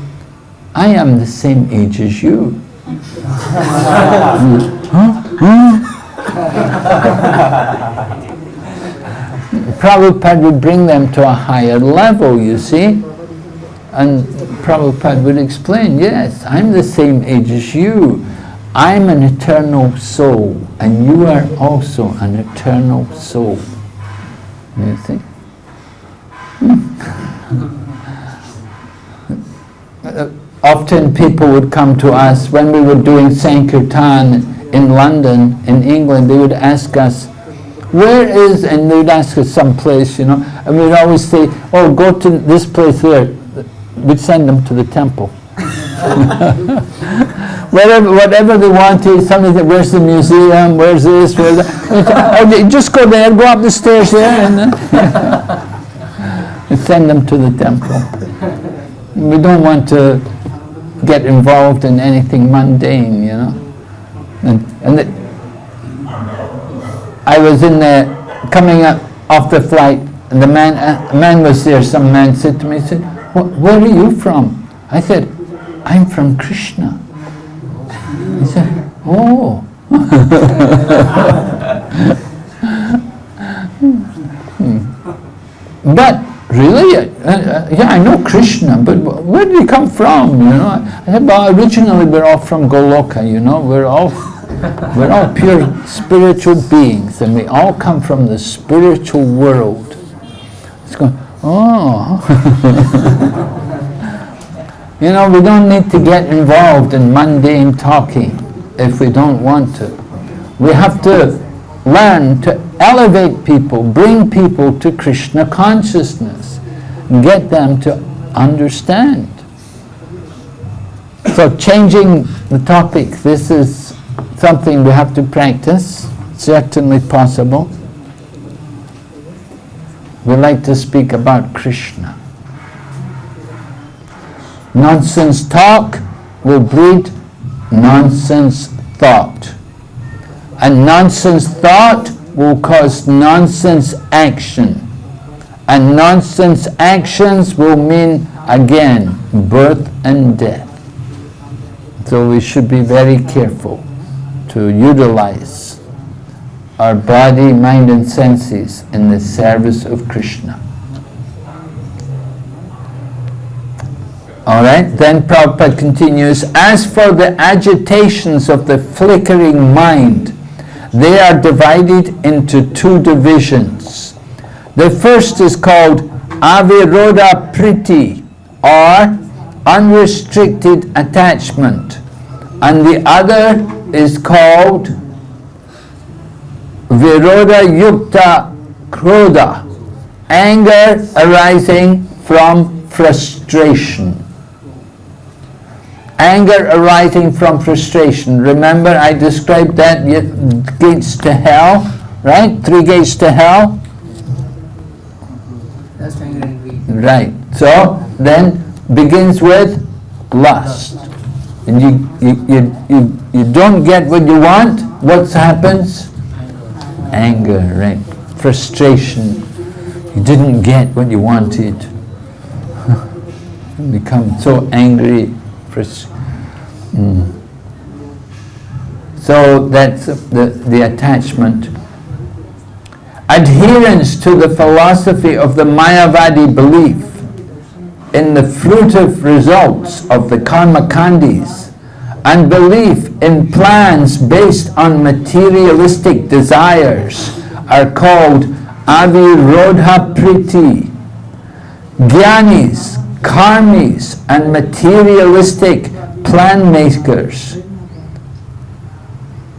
"I am the same age as you." Prabhupada would bring them to a higher level, you see. And Prabhupada would explain, "Yes, I'm the same age as you. I'm an eternal soul, and you are also an eternal soul." You see? Often people would come to us when we were doing Sankirtan in London, in England. They would ask us, "Where is," and they would ask us some place, you know, and we'd always say, "Oh, go to this place there." We'd send them to the temple. Whatever they wanted, somebody said, "Where's the museum? Where's this? Where's that?" "Oh, just go there, go up the stairs there," and then we send them to the temple. We don't want to get involved in anything mundane, you know. I was coming up off the flight And the man, a man was there, some man said to me, he said, where are you from? I said, I'm from Krishna. He said, oh. But really, yeah, I know Krishna, but where did he come from? You know, I said, well, originally we're all from Goloka. You know, we're all pure spiritual beings, and we all come from the spiritual world. It's going, oh. You know, we don't need to get involved in mundane talking if we don't want to. We have to learn to elevate people, bring people to Krishna consciousness, and get them to understand. So changing the topic, this is something we have to practice, certainly possible. We like to speak about Krishna. Nonsense talk will breed nonsense thought. And nonsense thought will cause nonsense action. And nonsense actions will mean, again, birth and death. So we should be very careful to utilize our body, mind and senses in the service of Krishna. Alright, then Prabhupada continues, as for the agitations of the flickering mind, they are divided into two divisions. The first is called aviroda priti, or unrestricted attachment, and the other is called viroda yukta krodha, anger arising from frustration. Anger arising from frustration. Remember, I described that gates to hell, right? 3 gates to hell. Lust, anger and greed. Right. So then begins with lust, and you don't get what you want. What happens? Anger, right? Frustration. You didn't get what you wanted. You become so angry. So that's the attachment. Adherence to the philosophy of the Mayavadi belief in the fruitive results of the karma kandis and belief in plans based on materialistic desires are called avirodha priti. Jnanis, karmis and materialistic plan makers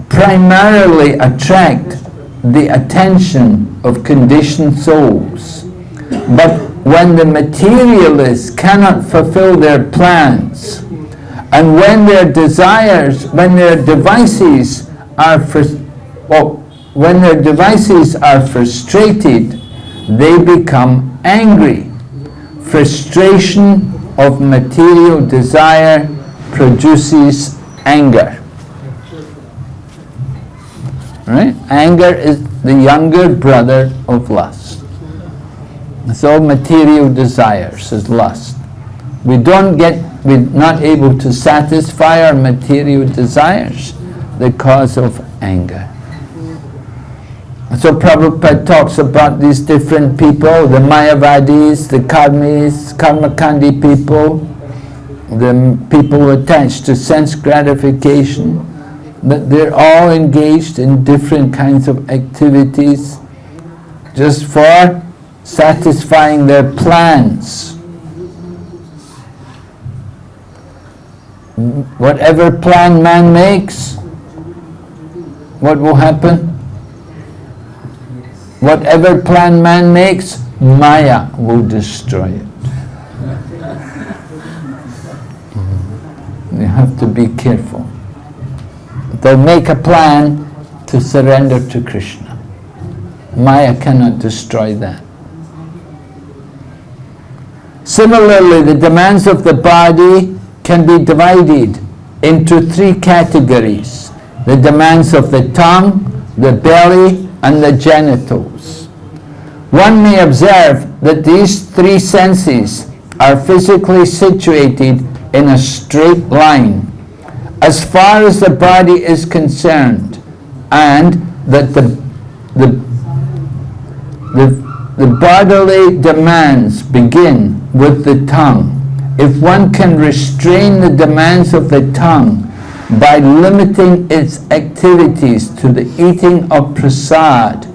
primarily attract the attention of conditioned souls. But when the materialists cannot fulfill their plans, and when their devices are frustrated, they become angry. Frustration of material desire produces anger. Right? Anger is the younger brother of lust. So material desires is lust. We're not able to satisfy our material desires because of anger. So Prabhupada talks about these different people, the Mayavadis, the Karmis, Karmakandi people, the people attached to sense gratification, that they're all engaged in different kinds of activities just for satisfying their plans. Whatever plan man makes, what will happen? Whatever plan man makes, Maya will destroy it. You have to be careful. They'll make a plan to surrender to Krishna. Maya cannot destroy that. Similarly, the demands of the body can be divided into 3 categories. The demands of the tongue, the belly, and the genitals. One may observe that these three senses are physically situated in a straight line as far as the body is concerned, and that the bodily demands begin with the tongue. If one can restrain the demands of the tongue by limiting its activities to the eating of prasad,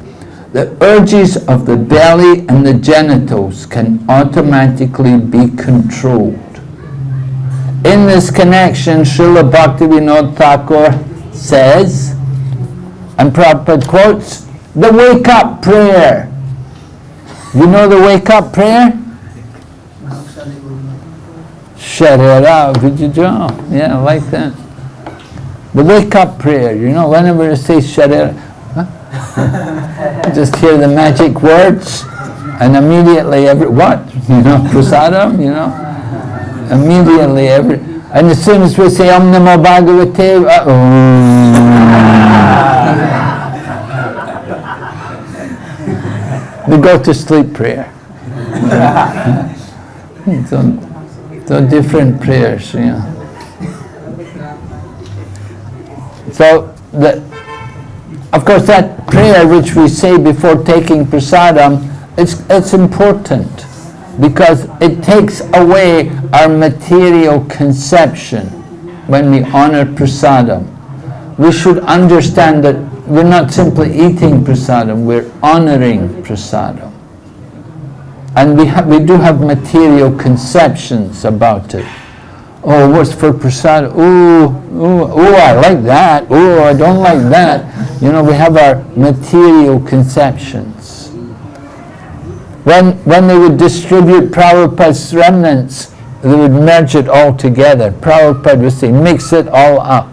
the urges of the belly and the genitals can automatically be controlled. In this connection, Srila Bhaktivinoda Thakur says, and Prabhupada quotes, the wake-up prayer. You know the wake-up prayer? Sharira Vijaya. Yeah, I like that. The wake-up prayer, you know, whenever it says Sharira, just hear the magic words, and immediately what? You know, prasadam, you know? Immediately and as soon as we say Om Namo Bhagavate, we go to sleep prayer. So different prayers, you know. So of course that prayer which we say before taking prasadam, it's important because it takes away our material conception when we honor prasadam. We should understand that we're not simply eating prasadam, we're honoring prasadam. And we do have material conceptions about it. Oh, what's for prasadam? Oh, I like that. Oh, I don't like that. You know, we have our material conceptions. When they would distribute Prabhupada's remnants, they would merge it all together. Prabhupada would say, mix it all up.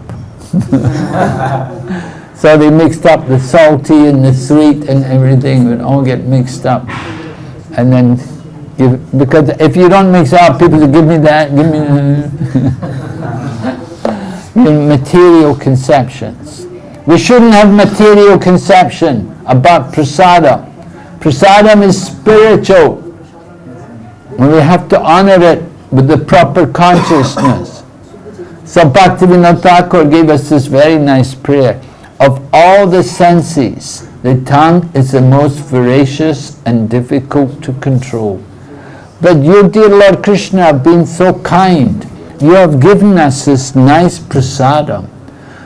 So they mixed up the salty and the sweet and everything would all get mixed up. And then because if you don't mix it up, people say, give me that, give me material conceptions. We shouldn't have material conception about prasadam. Prasadam is spiritual. And we have to honor it with the proper consciousness. So Bhaktivinoda Thakur gave us this very nice prayer. Of all the senses, the tongue is the most voracious and difficult to control. But you, dear Lord Krishna, have been so kind. You have given us this nice prasadam.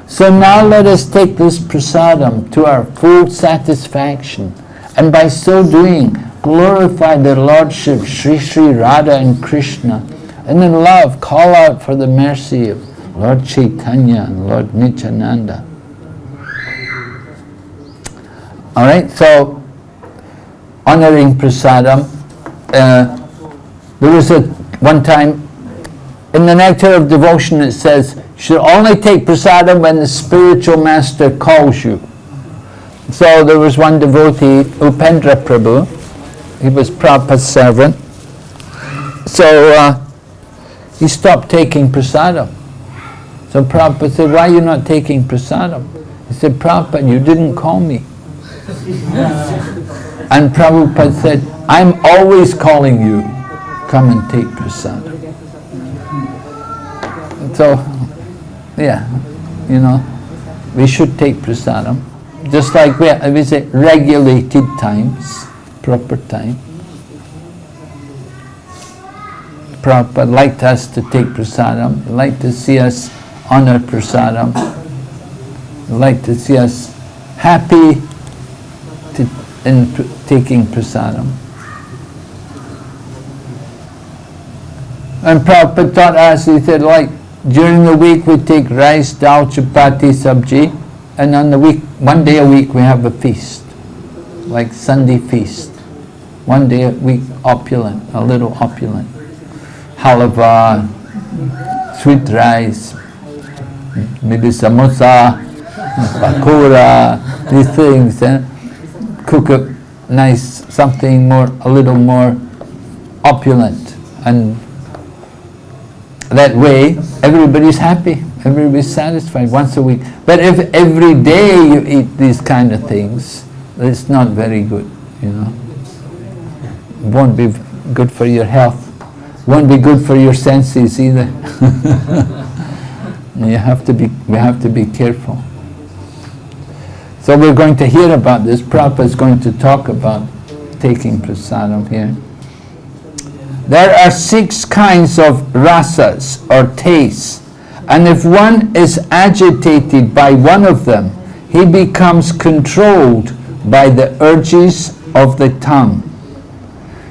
So now let us take this prasadam to our full satisfaction, and by so doing, glorify the Lordship Sri Sri Radha and Krishna, and in love call out for the mercy of Lord Chaitanya and Lord Nityananda. Alright, so honoring prasadam. There was one time in the Nectar of Devotion it says, you should only take prasadam when the spiritual master calls you. So there was one devotee, Upendra Prabhu, he was Prabhupada's servant. So he stopped taking prasadam. So Prabhupada said, why are you not taking prasadam? He said, Prabhupada, you didn't call me. And Prabhupada said, I'm always calling you. Come and take prasadam. So, yeah, you know, we should take prasadam. Just like we say, regulated times, proper time. Prabhupada liked us to take prasadam. He liked to see us honor prasadam. He liked to see us happy in taking prasadam. And Prabhupada taught us, he said, like, during the week we take rice, dal, chapati, sabji, and on the week, one day a week we have a feast, like Sunday feast. One day a week opulent, a little opulent. Halava, sweet rice, maybe samosa, pakora, these things. Cook up nice, something more, a little more opulent. And that way, everybody's happy, everybody's satisfied once a week. But if every day you eat these kind of things, it's not very good, you know. won't be good for your health. Won't be good for your senses either. We have to be careful. So we're going to hear about this. Prabhupada is going to talk about taking prasadam here. There are 6 kinds of rasas or tastes, and if one is agitated by one of them, he becomes controlled by the urges of the tongue.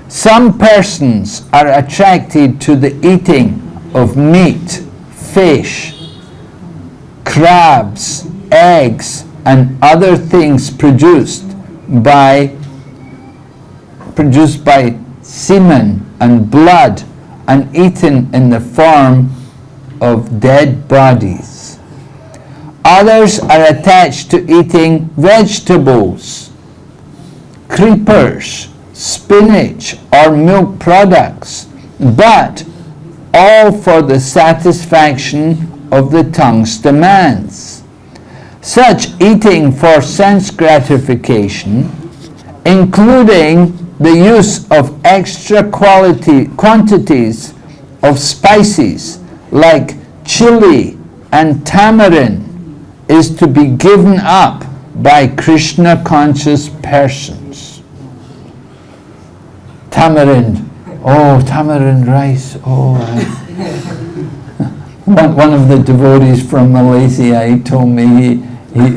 Some persons are attracted to the eating of meat, fish, crabs, eggs, and other things produced by semen and blood and eaten in the form of dead bodies. Others are attached to eating vegetables, creepers, spinach, or milk products, but all for the satisfaction of the tongue's demands. Such eating for sense gratification, including the use of extra quantities of spices like chili and tamarind, is to be given up by Krishna conscious persons. Tamarind, oh, tamarind rice, oh. One of the devotees from Malaysia, he told me he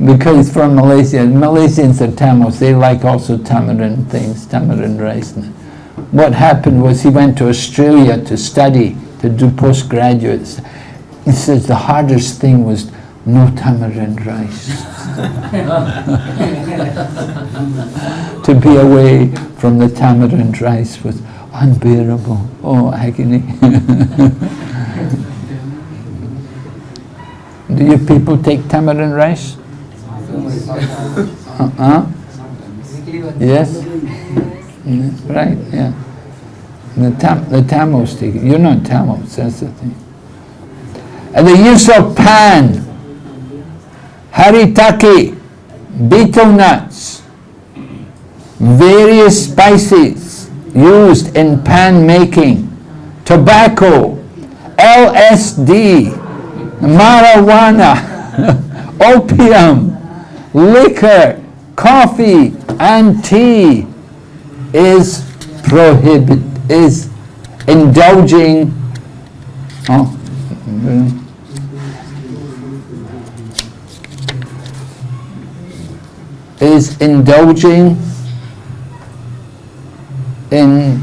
because he's from Malaysia, Malaysians are Tamils, they like also tamarind things, tamarind rice. What happened was he went to Australia to study, to do postgraduates. He says the hardest thing was no tamarind rice. To be away from the tamarind rice was unbearable. Oh, agony. Do you people take tamarind rice? Yes? Right, yeah. The Tamils take it. You're not Tamils, that's the thing. And the use of pan, haritaki, betel nuts, various spices used in pan making, tobacco, LSD, marijuana, opium, liquor, coffee, and tea is indulging in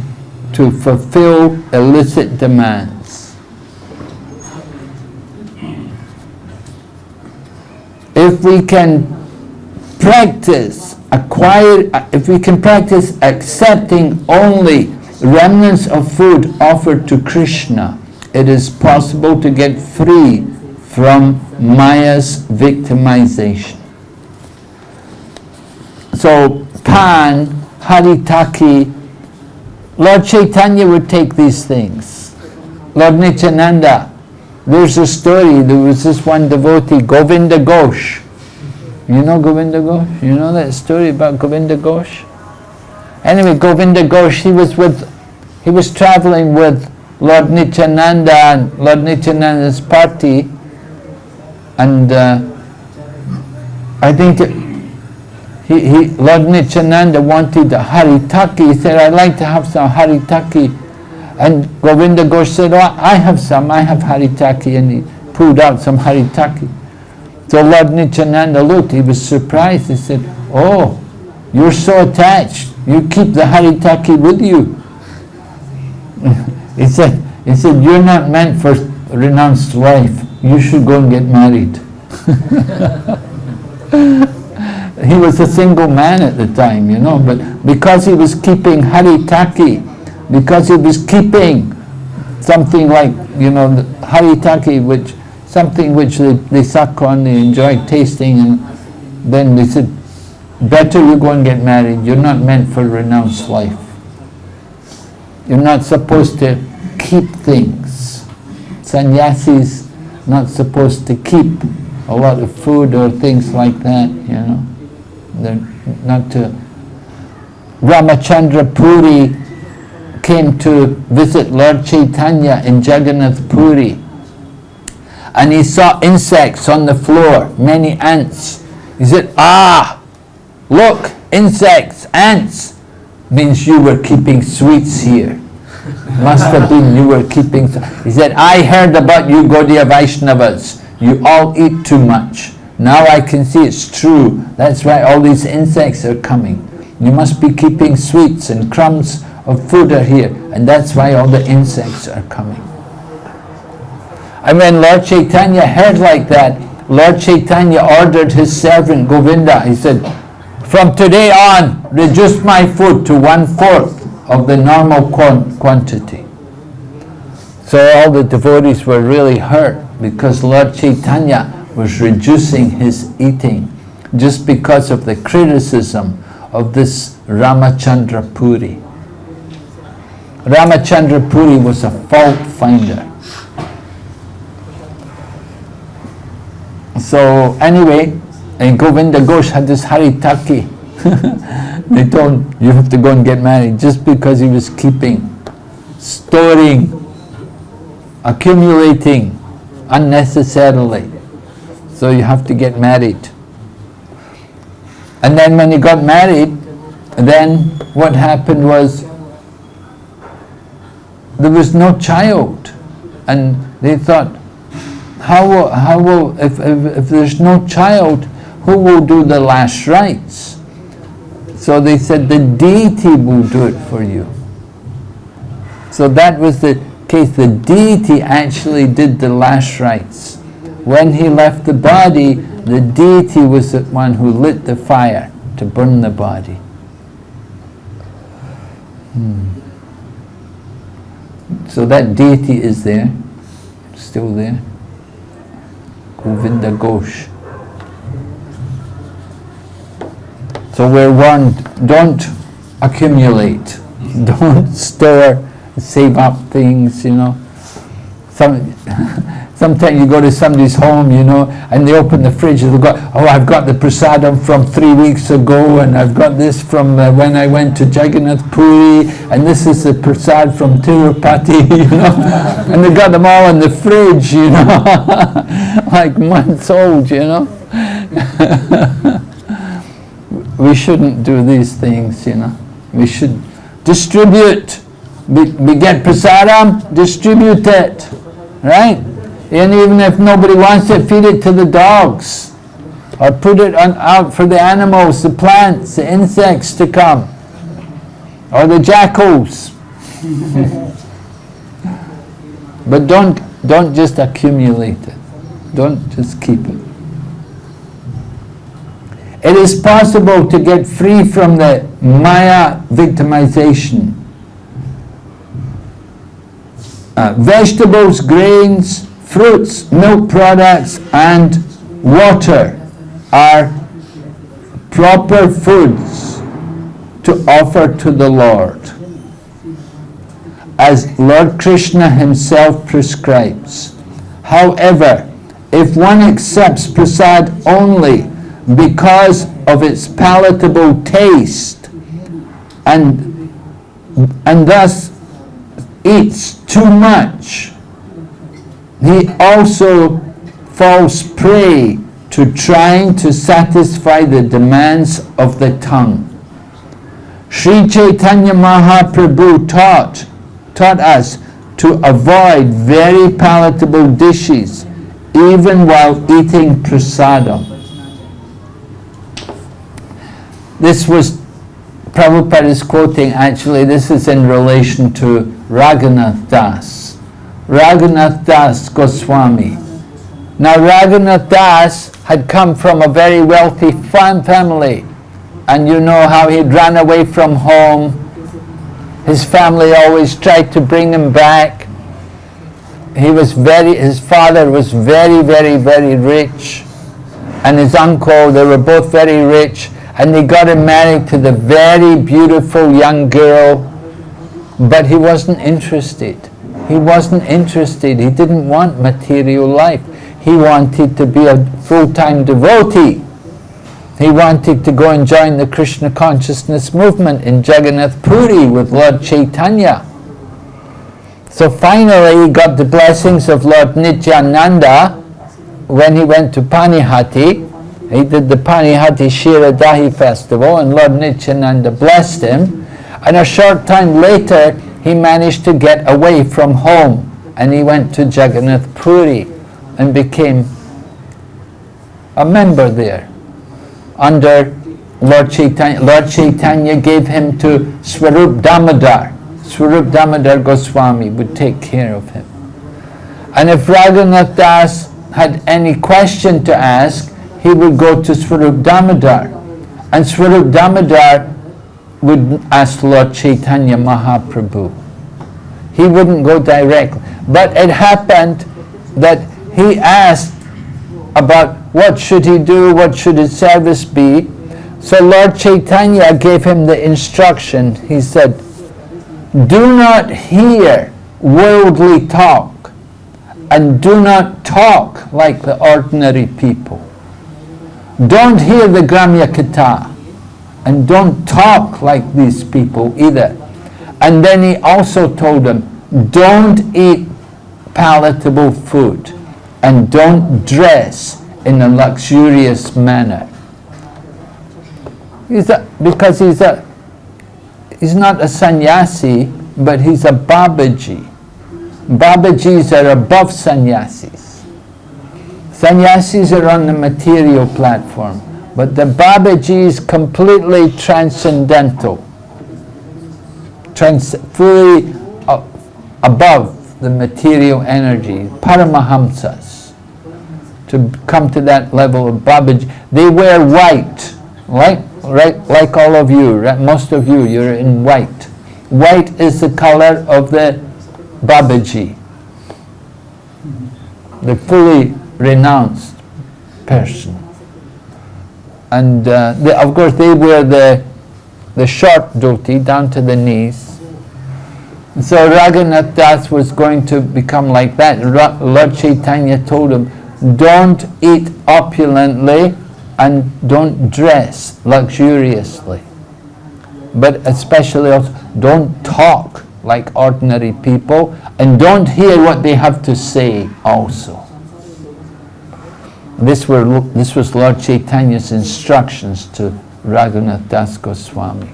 to fulfill illicit demands. If we can practice accepting only remnants of food offered to Krishna, it is possible to get free from Maya's victimization. So, pan, haritaki, Lord Chaitanya would take these things. Lord Nityananda, there's a story, there was this one devotee, Govinda Ghosh. You know Govinda Ghosh? You know that story about Govinda Ghosh? Anyway, Govinda Ghosh, he was traveling with Lord Nityananda and Lord Nityananda's party, and I think Lord Nityananda wanted a haritaki. He said, I'd like to have some haritaki. And Govinda Ghosh said, oh, I have haritaki, and he pulled out some haritaki. So Lord Nityananda looked, he was surprised. He said, oh, you're so attached, you keep the haritaki with you. He said, you're not meant for renounced life, you should go and get married. He was a single man at the time, but because he was keeping haritaki, because he was keeping something like, the haritaki, something which the ISKCON, they enjoyed tasting, and then they said, better you go and get married, you're not meant for renounced life. You're not supposed to keep things. Sannyasis not supposed to keep a lot of food or things like that, They're not to Ramachandra Puri came to visit Lord Chaitanya in Jagannath Puri, and he saw insects on the floor, many ants. He said, look, insects, ants. Means you were keeping sweets here. Must have been you were keeping. He said, I heard about you Gaudiya Vaishnavas. You all eat too much. Now I can see it's true. That's why all these insects are coming. You must be keeping sweets and crumbs of food are here. And that's why all the insects are coming. And when Lord Chaitanya heard like that, Lord Chaitanya ordered his servant Govinda. He said, from today on, reduce my food to 1/4 of the normal quantity. So all the devotees were really hurt because Lord Chaitanya was reducing his eating just because of the criticism of this Ramachandra Puri. Ramachandra Puri was a fault finder. So anyway, and Govinda Ghosh had this Haritaki. They told him, you have to go and get married, just because he was keeping, storing, accumulating unnecessarily. So you have to get married. And then when he got married, then what happened was there was no child. And they thought, how will if there's no child, who will do the last rites? So they said, the deity will do it for you. So that was the case. The deity actually did the last rites. When he left the body, the deity was the one who lit the fire to burn the body. So that deity is there, still there. Govinda Ghosh. So we're warned, don't accumulate, don't store, save up things, you know. Sometimes you go to somebody's home, you know, and they open the fridge and they've got, I've got the prasadam from 3 weeks ago, and I've got this from when I went to Jagannath Puri, and this is the prasad from Tirupati, you know, and they got them all in the fridge, you know, like months old, you know. We shouldn't do these things, you know. We should distribute. We get prasadam, distribute it, right? And even if nobody wants it, feed it to the dogs, or put it out for the animals, the plants, the insects to come, or the jackals. But don't just accumulate it. Don't just keep it. It is possible to get free from the Maya victimization. Vegetables, grains, fruits, milk products, and water are proper foods to offer to the Lord, as Lord Krishna himself prescribes. However, if one accepts prasad only because of its palatable taste and thus eats too much, he also falls prey to trying to satisfy the demands of the tongue. Sri Chaitanya Mahaprabhu taught us to avoid very palatable dishes even while eating prasadam. This was, Prabhupada is quoting, actually, this is in relation to Raghunath Das. Raghunath Das Goswami. Now Raghunath Das had come from a very wealthy family, and you know how he'd run away from home. His family always tried to bring him back. His father was very, very, very rich, and his uncle, they were both very rich, and they got him married to the very beautiful young girl, but he wasn't interested. He wasn't interested. He didn't want material life. He wanted to be a full-time devotee. He wanted to go and join the Krishna consciousness movement in Jagannath Puri with Lord Chaitanya. So finally he got the blessings of Lord Nityananda when he went to Panihati. He did the Panihati Shiradahi festival and Lord Nityananda blessed him. And a short time later he managed to get away from home and he went to Jagannath Puri and became a member there under Lord Chaitanya. Lord Chaitanya gave him to Swarup Damodar. Swarup Damodar Goswami would take care of him. And if Raghunath Das had any question to ask, he would go to Swarup Damodar. And Swarup Damodar would ask Lord Chaitanya Mahaprabhu. He wouldn't go directly. But it happened that he asked about what should he do, what should his service be. So Lord Chaitanya gave him the instruction. He said, do not hear worldly talk and do not talk like the ordinary people. Don't hear the Gramya Katha and don't talk like these people either. And then he also told him, don't eat palatable food and don't dress in a luxurious manner. Because he's not a sannyasi, but he's a Babaji. Babajis are above sannyasis. Sannyasis are on the material platform, but the Babaji is completely transcendental, fully above the material energy, Paramahamsas. To come to that level of Babaji, they wear white, like all of you, right? Most of you, you're in white. White is the color of the Babaji, the fully renounced person. And of course they wear the short dhoti down to the knees. So Raghunath Das was going to become like that. Lord Chaitanya told him, don't eat opulently and don't dress luxuriously. But especially also, don't talk like ordinary people and don't hear what they have to say also. This was Lord Chaitanya's instructions to Raghunath Das Goswami.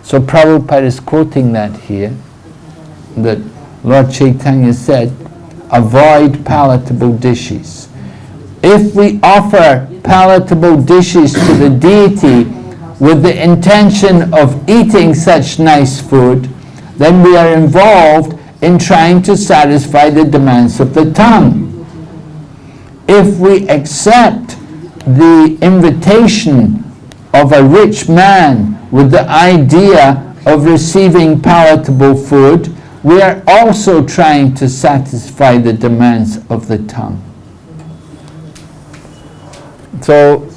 So Prabhupada is quoting that here, that Lord Chaitanya said, avoid palatable dishes. If we offer palatable dishes to the deity with the intention of eating such nice food, then we are involved in trying to satisfy the demands of the tongue. If we accept the invitation of a rich man with the idea of receiving palatable food, we are also trying to satisfy the demands of the tongue. So,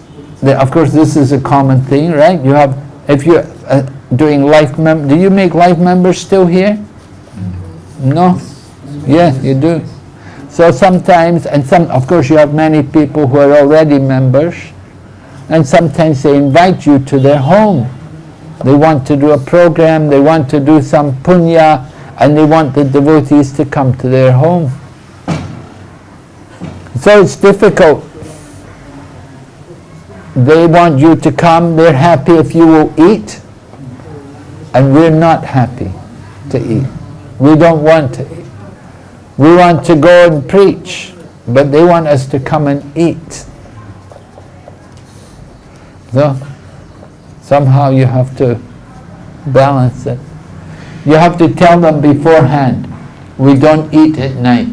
of course, this is a common thing, right? You have, if you're doing life do you make life members still here? No? Yes, you do. So sometimes, of course you have many people who are already members, and sometimes they invite you to their home. They want to do a program, they want to do some punya, and they want the devotees to come to their home. So it's difficult. They want you to come, they're happy if you will eat, and we're not happy to eat. We don't want to eat. We want to go and preach, but they want us to come and eat. So, somehow you have to balance it. You have to tell them beforehand, we don't eat at night.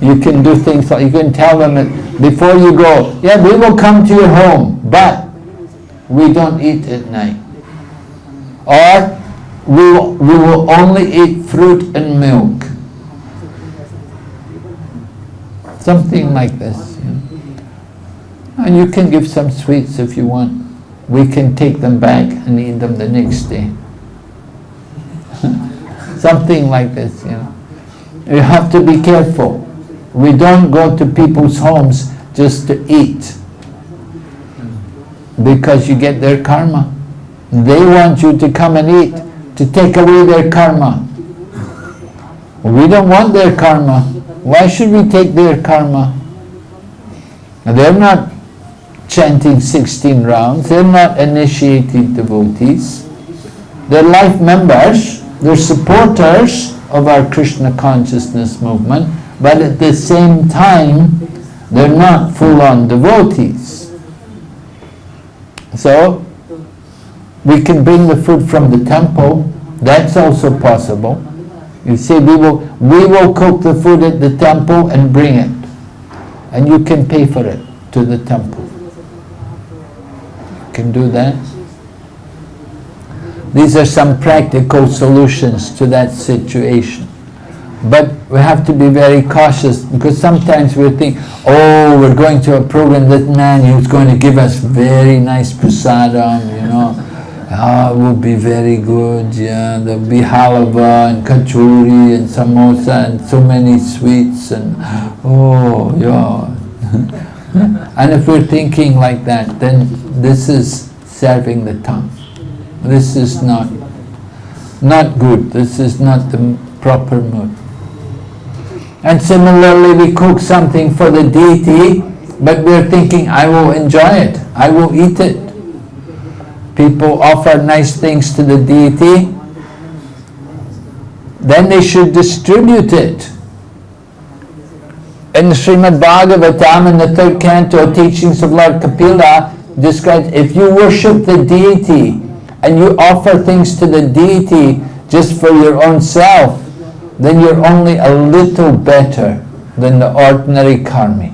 You can do things like, you can tell them before you go, yeah, we will come to your home, but we don't eat at night. Or we will only eat fruit and milk. Something like this. You know? And you can give some sweets if you want. We can take them back and eat them the next day. Something like this, you know. You have to be careful. We don't go to people's homes just to eat, because you get their karma. They want you to come and eat, to take away their karma. We don't want their karma. Why should we take their karma? They're not chanting 16 rounds. They're not initiated devotees. They're life members. They're supporters of our Krishna consciousness movement, but at the same time, they're not full-on devotees. So, we can bring the food from the temple. That's also possible. You see, we will cook the food at the temple and bring it. And you can pay for it to the temple. You can do that. These are some practical solutions to that situation. But we have to be very cautious, because sometimes we think, oh, we're going to a program, that man, he's going to give us very nice prasadam, you know. Ah, it will be very good, yeah. There'll be halava and kachori and samosa and so many sweets and, oh, yeah. And if we're thinking like that, then this is serving the tongue. This is not good. This is not the proper mood. And similarly, we cook something for the deity, but we're thinking, I will enjoy it. I will eat it. People offer nice things to the deity, then they should distribute it. In the Srimad Bhagavatam, in the 3rd canto, Teachings of Lord Kapila, describes, if you worship the deity and you offer things to the deity just for your own self, then you're only a little better than the ordinary karmi.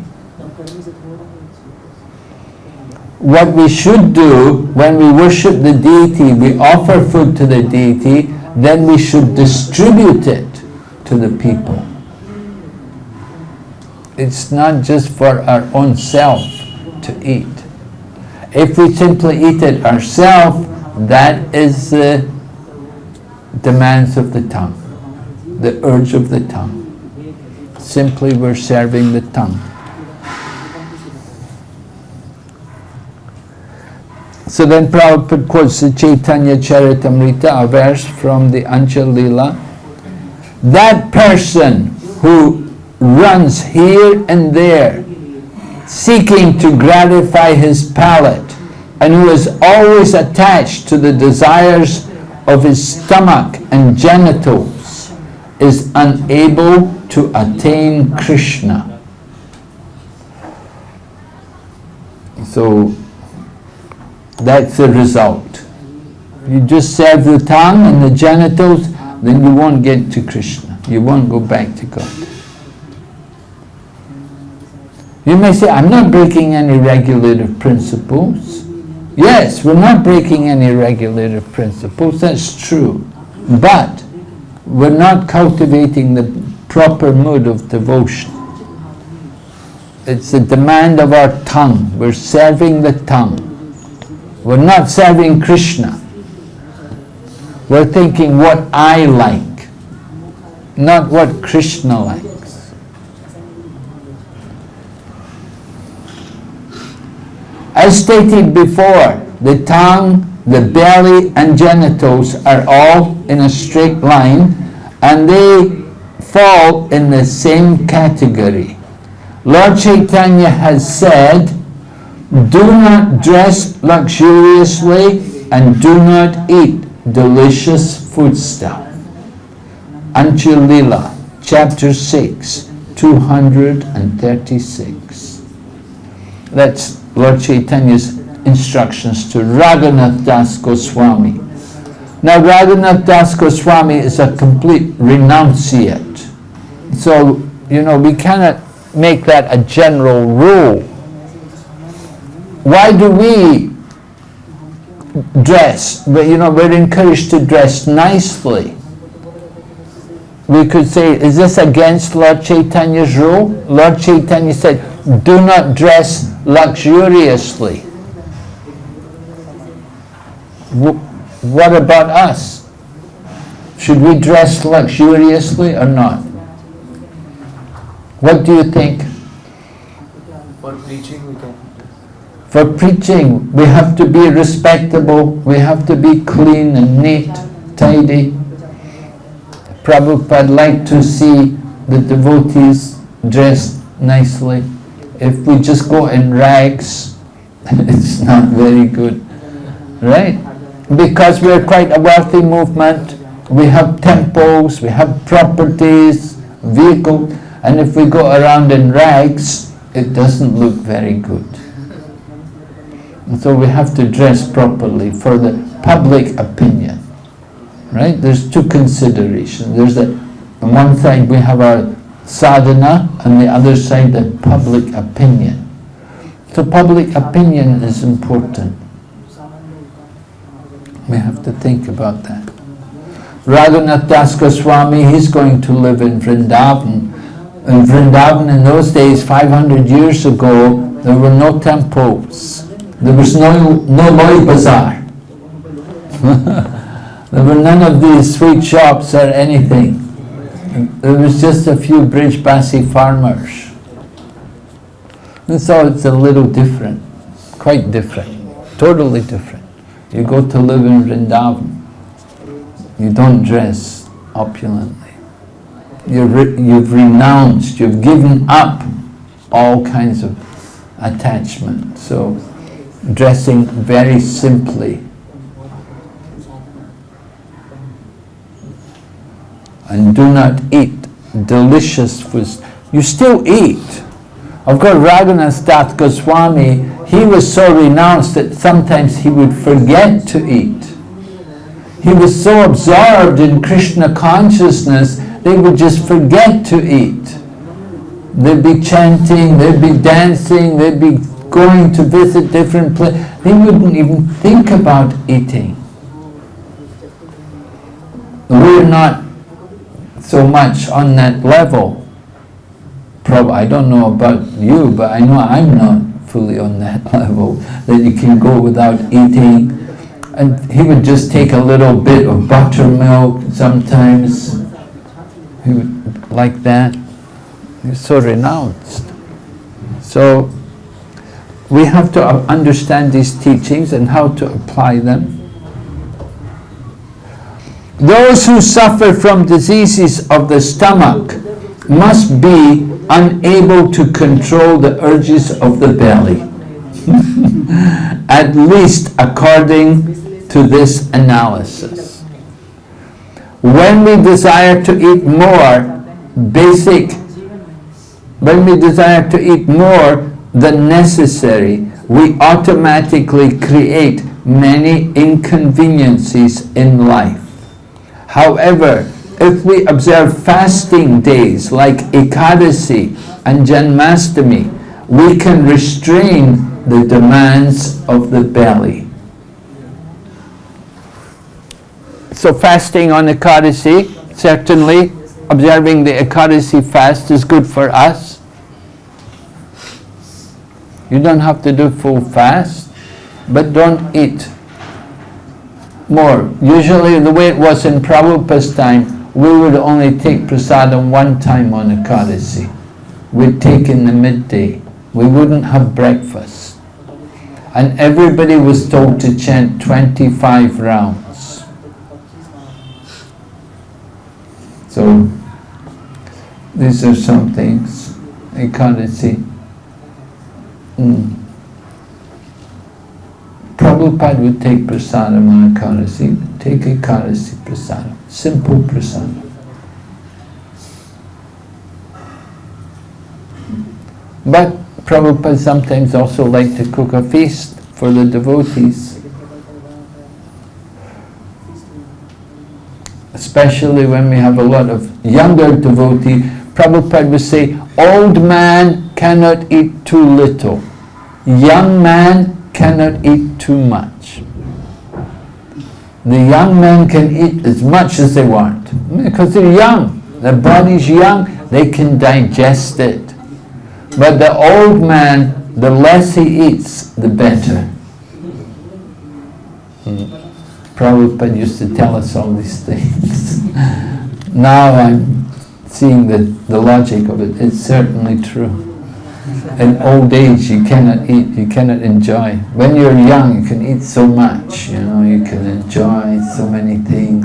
What we should do when we worship the deity, we offer food to the deity, then we should distribute it to the people. It's not just for our own self to eat. If we simply eat it ourselves, that is the demands of the tongue, the urge of the tongue. Simply we're serving the tongue. So then Prabhupada quotes the Chaitanya Charitamrita, a verse from the Anchal Leela. That person who runs here and there, seeking to gratify his palate, and who is always attached to the desires of his stomach and genitals, is unable to attain Krishna. So, that's the result. You just serve the tongue and the genitals, then you won't get to Krishna. You won't go back to God. You may say, I'm not breaking any regulative principles. Yes, we're not breaking any regulative principles, that's true. But we're not cultivating the proper mood of devotion. It's the demand of our tongue. We're serving the tongue. We're not serving Krishna. We're thinking what I like, not what Krishna likes. As stated before, the tongue, the belly and genitals are all in a straight line, and they fall in the same category. Lord Chaitanya has said, do not dress luxuriously and do not eat delicious foodstuff. Anchal Leela, chapter 6, 236. That's Lord Chaitanya's instructions to Raghunath Das Goswami. Now Raghunath Das Goswami is a complete renunciate. So, we cannot make that a general rule. Why do we dress? We're encouraged to dress nicely. We could say, is this against Lord Chaitanya's rule? Lord Chaitanya said, do not dress luxuriously. What about us? Should we dress luxuriously or not? What do you think? For For preaching we can. For preaching, we have to be respectable, we have to be clean and neat, tidy. Prabhupada liked to see the devotees dressed nicely. If we just go in rags, it's not very good, right? Because we're quite a wealthy movement, we have temples, we have properties, vehicles, and if we go around in rags, it doesn't look very good. And so we have to dress properly for the public opinion, right? There's two considerations. There's on one side we have our sadhana, and the other side the public opinion. So public opinion is important. We have to think about that. Raghunath Das Goswami, he's going to live in Vrindavan. In Vrindavan in those days, 500 years ago, there were no temples. There was no Loi Bazaar. There were none of these sweet shops or anything. There was just a few Brijbasi farmers. And so it's a little different, quite different, totally different. You go to live in Vrindavan, you don't dress opulently. You've renounced, you've given up all kinds of attachment. So dressing very simply. And do not eat delicious foods. You still eat. Of course, Raghunath Das Goswami, he was so renounced that sometimes he would forget to eat. He was so absorbed in Krishna consciousness, they would just forget to eat. They'd be chanting, they'd be dancing, they'd be going to visit different places. They wouldn't even think about eating. We're not so much on that level. I don't know about you, but I know I'm not fully on that level, that you can go without eating. And he would just take a little bit of buttermilk sometimes. He would like that. He's so renounced. So we have to understand these teachings and how to apply them. Those who suffer from diseases of the stomach must be unable to control the urges of the belly, at least according to this analysis. When we desire to eat more than necessary, we automatically create many inconveniences in life. However, if we observe fasting days like Ekadasi and Janmashtami, we can restrain the demands of the belly. So fasting on Ekadasi, certainly observing the Ekadasi fast is good for us. You don't have to do full fast, but don't eat more. Usually the way it was in Prabhupada's time, we would only take prasadam one time on Ekadasi. We'd take in the midday. We wouldn't have breakfast. And everybody was told to chant 25 rounds. So, these are some things. Ekadasi. Prabhupada would take prasadam on Ekadasi. Take Ekadasi prasadam. Simple prasadam. But Prabhupada sometimes also liked to cook a feast for the devotees. Especially when we have a lot of younger devotees, Prabhupada would say, old man cannot eat too little. Young man cannot eat too much. The young men can eat as much as they want because they're young. Their body's young, they can digest it. But the old man, the less he eats, the better. Prabhupada used to tell us all these things. Now I'm seeing the logic of it. It's certainly true. In old age, you cannot eat, you cannot enjoy. When you're young, you can eat so much, you know, you can enjoy so many things.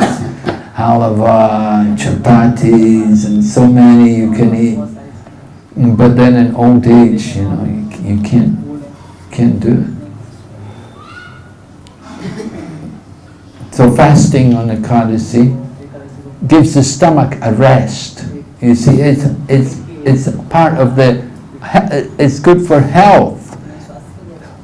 Halava, chapatis, and so many you can eat. But then in old age, you know, you can't do it. So fasting on Ekadasi gives the stomach a rest. You see, it's part of it's good for health.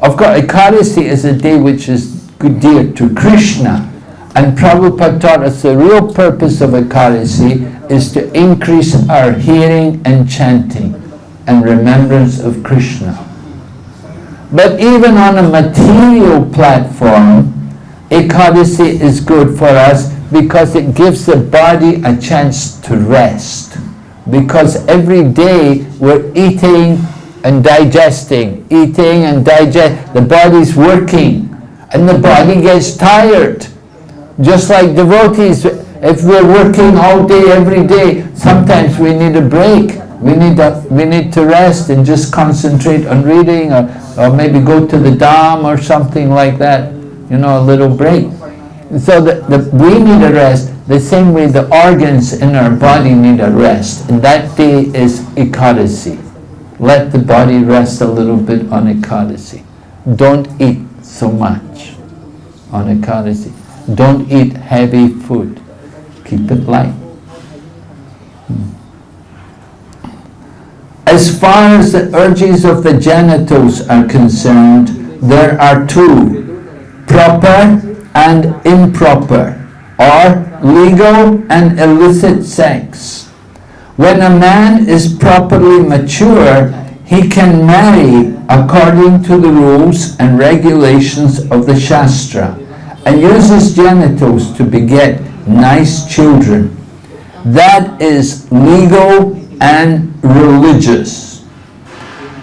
Of course, Ekadasi is a day which is dear to Krishna. And Prabhupada taught us the real purpose of Ekadasi is to increase our hearing and chanting and remembrance of Krishna. But even on a material platform, Ekadasi is good for us because it gives the body a chance to rest. Because every day we're eating and digesting, the body's working, and the body gets tired. Just like devotees, if we're working all day, every day, sometimes we need a break. We need to rest and just concentrate on reading, or maybe go to the dam or something like that. You know, a little break. So we need a rest. The same way the organs in our body need a rest. And that day is Ekadasi. Let the body rest a little bit on Ekadasi. Don't eat so much on Ekadasi. Don't eat heavy food. Keep it light. As far as the urges of the genitals are concerned, there are two, proper and improper, or legal and illicit sex. When a man is properly mature, he can marry according to the rules and regulations of the Shastra, and use his genitals to beget nice children. That is legal and religious.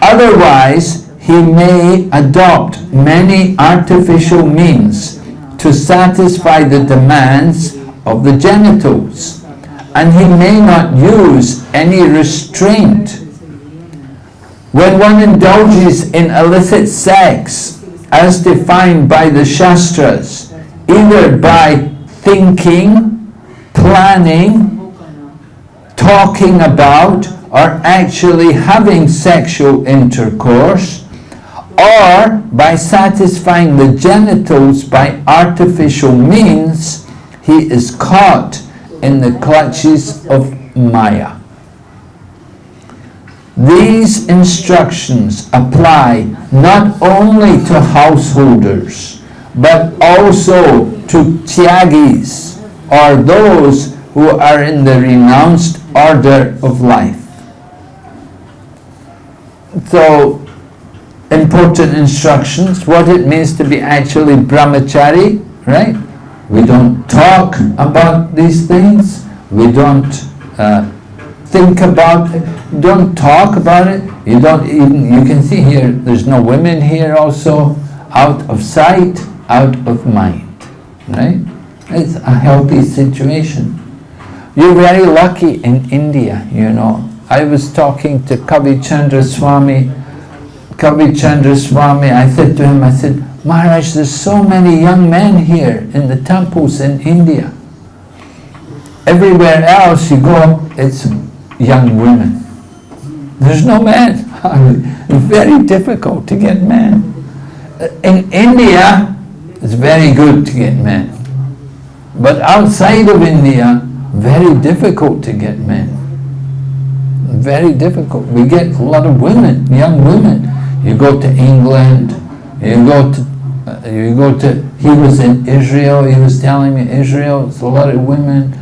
Otherwise, he may adopt many artificial means to satisfy the demands of the genitals, and he may not use any restraint. When one indulges in illicit sex, as defined by the Shastras, either by thinking, planning, talking about, or actually having sexual intercourse, or by satisfying the genitals by artificial means, he is caught in the clutches of Maya. These instructions apply not only to householders, but also to tyagis, or those who are in the renounced order of life. So, important instructions, what it means to be actually brahmachari, right? We don't talk about these things, we don't think about it, don't talk about it, you don't even, you can see here, there's no women here also, out of sight, out of mind, right? It's a healthy situation. You're very lucky in India, you know. I was talking to Kavi Chandra Swami, I said to him, I said, Maharaj, there's so many young men here in the temples in India. Everywhere else you go, it's young women. There's no men. It's very difficult to get men. In India, it's very good to get men. But outside of India, very difficult to get men. Very difficult. We get a lot of women, young women. You go to England, you go to, he was in Israel, he was telling me Israel, it's a lot of women.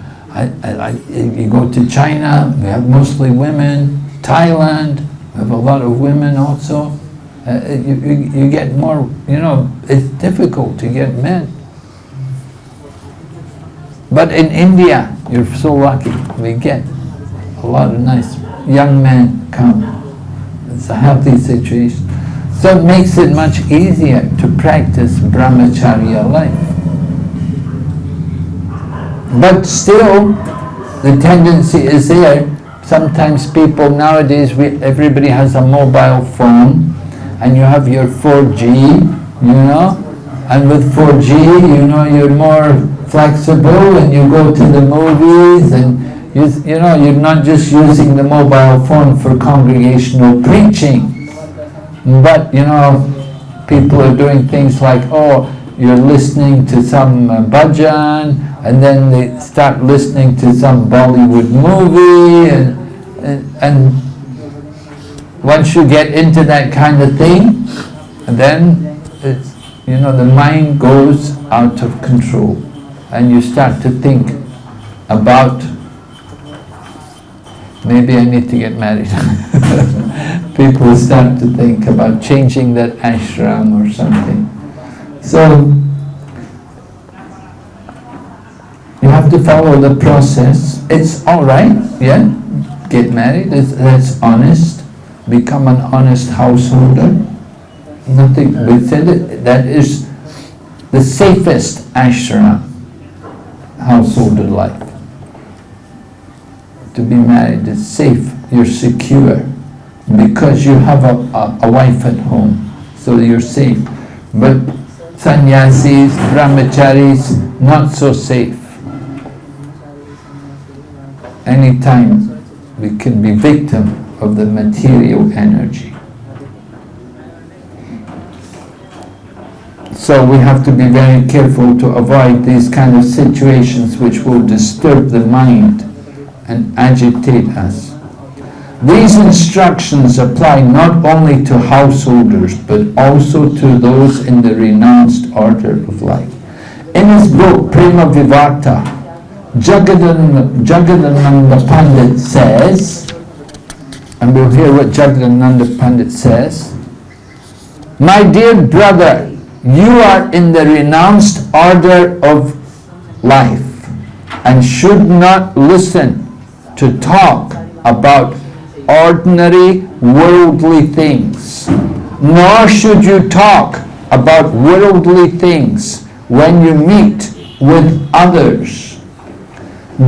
You go to China, we have mostly women. Thailand, we have a lot of women also. You get more, you know, it's difficult to get men. But in India, you're so lucky. We get a lot of nice young men come. It's a healthy situation. So it makes it much easier to practice brahmacharya life. But still, the tendency is there. Sometimes people nowadays, everybody has a mobile phone, and you have your 4G, and with 4G, you're more flexible, and you go to the movies, and you're not just using the mobile phone for congregational preaching, but people are doing things like, you're listening to some bhajan, and then they start listening to some Bollywood movie, and once you get into that kind of thing, then it's, the mind goes out of control, and you start to think about, maybe I need to get married. People start to think about changing that ashram or something. So you have to follow the process. It's all right, yeah. Get married. That's honest. Become an honest householder. Nothing. We said it. That is the safest ashram, householder life. To be married is safe. You're secure because you have a wife at home, so you're safe. But sannyasis, brahmacharis, not so safe. Anytime we can be victim of the material energy. So we have to be very careful to avoid these kind of situations which will disturb the mind and agitate us. These instructions apply not only to householders but also to those in the renounced order of life. In his book Prema Vivarta, Jagadananda Pandit says, and we'll hear what Jagadananda Pandit says, "My dear brother, you are in the renounced order of life and should not listen to talk about ordinary worldly things, nor should you talk about worldly things when you meet with others.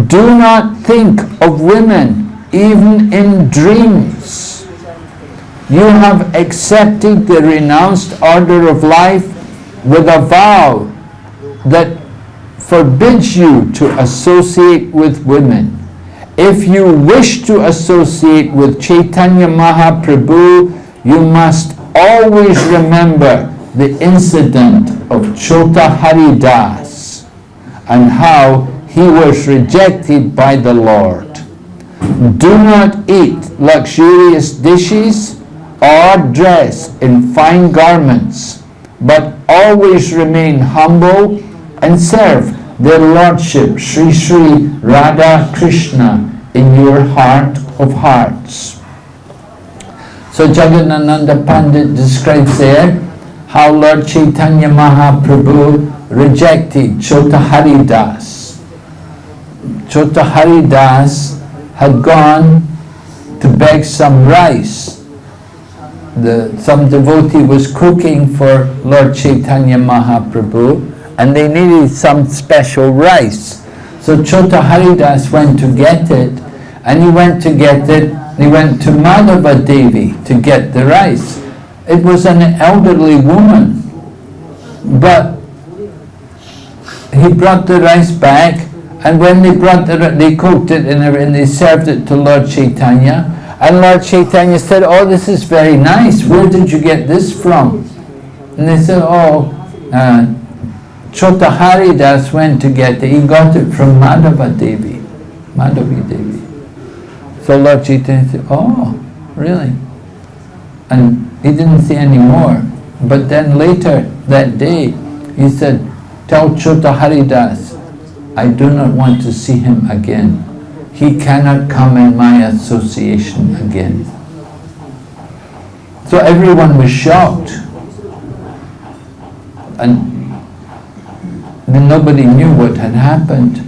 Do not think of women even in dreams. You have accepted the renounced order of life with a vow that forbids you to associate with women. If you wish to associate with Chaitanya Mahaprabhu, you must always remember the incident of Chota Haridas and how he was rejected by the Lord. Do not eat luxurious dishes or dress in fine garments, but always remain humble and serve their Lordship Sri Sri Radha Krishna in your heart of hearts." So Jagadananda Pandit describes there how Lord Chaitanya Mahaprabhu rejected Chota Haridas. Chota Haridas had gone to beg some rice. Some devotee was cooking for Lord Chaitanya Mahaprabhu, and they needed some special rice. So Chota Haridas went to get it, and he went to Madhava Devi to get the rice. It was an elderly woman, but he brought the rice back, and when they cooked it and they served it to Lord Chaitanya, and Lord Chaitanya said, "Oh, this is very nice. Where did you get this from?" And they said, Chota Haridas went to get it. He got it from Madhava Devi. So Lord Chaitanya said, "Oh, really?" And he didn't say any more. But then later that day, he said, "Tell Chota Haridas, I do not want to see him again. He cannot come in my association again." So everyone was shocked. And then nobody knew what had happened.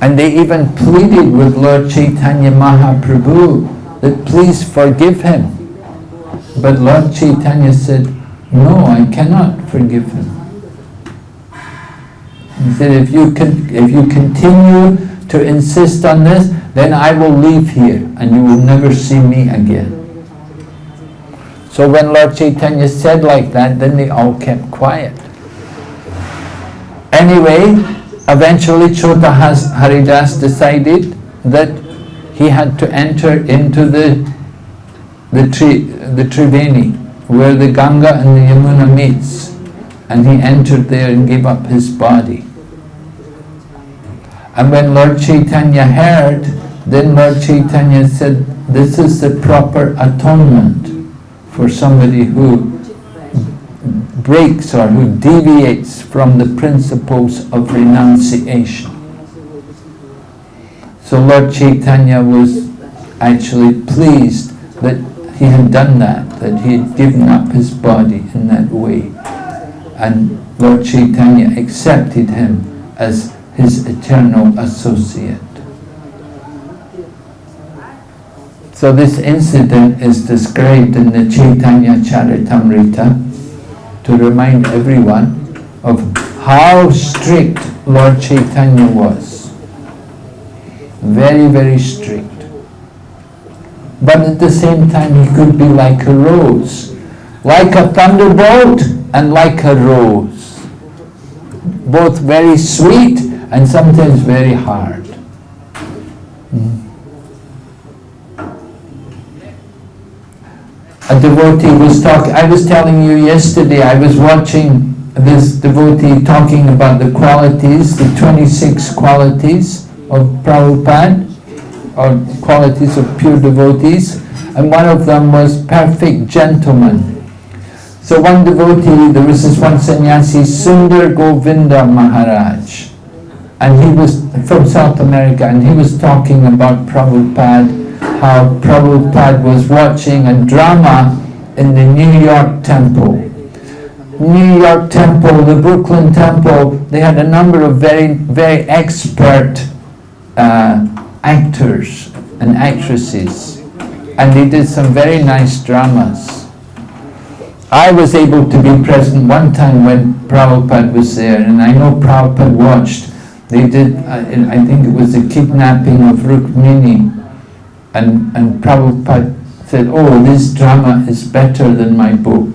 And they even pleaded with Lord Chaitanya Mahaprabhu that please forgive him. But Lord Chaitanya said, "No, I cannot forgive him." He said, if you continue to insist on this, then I will leave here and you will never see me again. So when Lord Chaitanya said like that, then they all kept quiet. Anyway, eventually Chota Haridas decided that he had to enter into the Triveni, where the Ganga and the Yamuna meets, and he entered there and gave up his body. And when Lord Chaitanya heard, then Lord Chaitanya said, this is the proper atonement for somebody who breaks or who deviates from the principles of renunciation. So Lord Chaitanya was actually pleased that he had done that he had given up his body in that way. And Lord Chaitanya accepted him as his eternal associate. So this incident is described in the Chaitanya Charitamrita to remind everyone of how strict Lord Chaitanya was. Very, very strict. But at the same time he could be like a rose. Like a thunderbolt and like a rose. Both very sweet and sometimes very hard. A devotee was talking, I was telling you yesterday, I was watching this devotee talking about the qualities, the 26 qualities of Prabhupada, or qualities of pure devotees, and one of them was perfect gentleman. So one devotee, there was this one sannyasi, Sundar Govinda Maharaj, and he was from South America, and he was talking about Prabhupada, how Prabhupada was watching a drama in the New York Temple. New York Temple, the Brooklyn Temple, they had a number of very, very expert actors and actresses, and they did some very nice dramas. I was able to be present one time when Prabhupada was there, and I know Prabhupada watched. They did, I think it was the kidnapping of Rukmini, and Prabhupada said, oh, this drama is better than my book.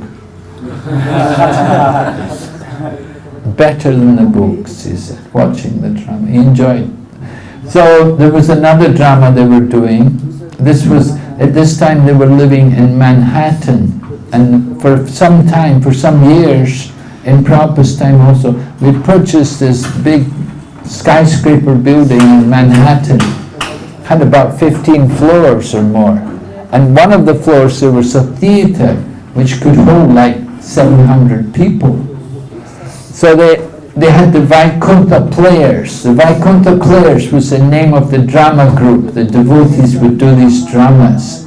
Better than the books, he said, watching the drama. He enjoyed it. So there was another drama they were doing. This was, at this time they were living in Manhattan, and for some time, for some years, in Prabhupada's time also, we purchased this big skyscraper building in Manhattan. Had about 15 floors or more. And one of the floors there was a theater which could hold like 700 people. So they had the Vaikuntha Players. The Vaikuntha Players was the name of the drama group. The devotees would do these dramas.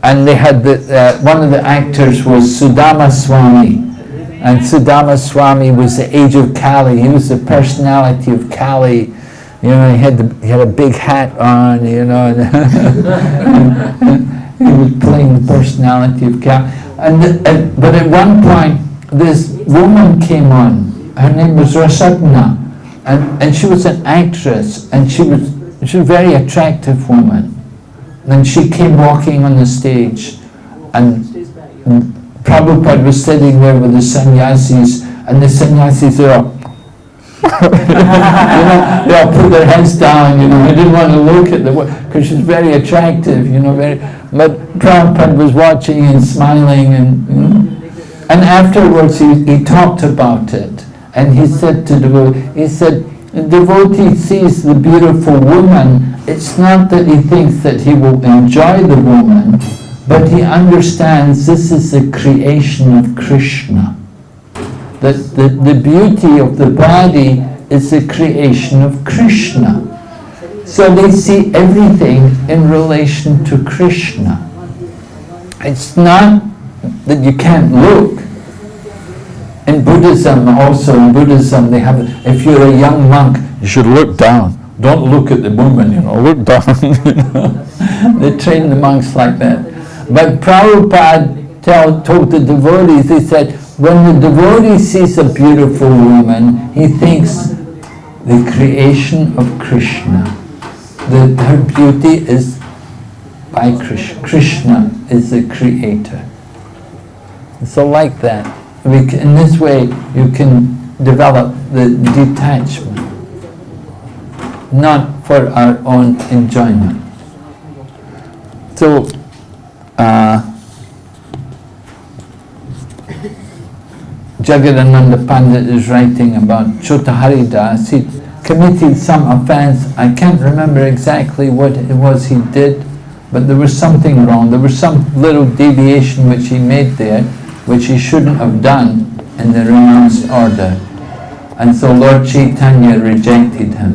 And they had one of the actors was Sudama Swami. And Sudama Swami was the age of Kali. He was the personality of Kali. You know, he had a big hat on, you know, and he was playing the personality of Kali. But at one point, this woman came on. Her name was Rasatna, and she was an actress, and she was a very attractive woman. And she came walking on the stage, and Prabhupada was sitting there with the sannyasis, and the sannyasis are all, you know, they all put their heads down, you know, they didn't want to look at the woman, because she's very attractive, you know, but Prabhupada was watching and smiling, and you know, and afterwards he talked about it, and he said to devotee, he said, the devotee sees the beautiful woman, it's not that he thinks that he will enjoy the woman, but he understands this is the creation of Krishna. That the beauty of the body is the creation of Krishna. So they see everything in relation to Krishna. It's not that you can't look. In Buddhism also, they have, if you're a young monk, you should look down. Don't look at the woman, you know, look down. You know? They train the monks like that. But Prabhupada told the devotees, he said, when the devotee sees a beautiful woman, he thinks the creation of Krishna. her beauty is by Krishna. Krishna is the creator. So like that, in this way you can develop the detachment, not for our own enjoyment. So, Jagadananda Pandit is writing about Chota Haridas. He committed some offense. I can't remember exactly what it was he did, but there was something wrong. There was some little deviation which he made there, which he shouldn't have done in the renounced order. And so Lord Chaitanya rejected him.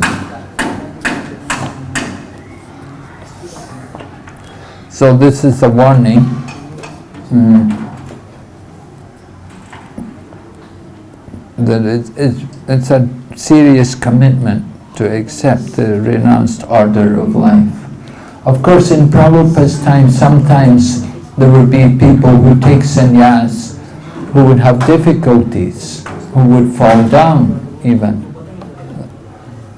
So this is a warning. That it's a serious commitment to accept the renounced order of life. Of course, in Prabhupada's time, sometimes there would be people who take sannyas who would have difficulties, who would fall down even.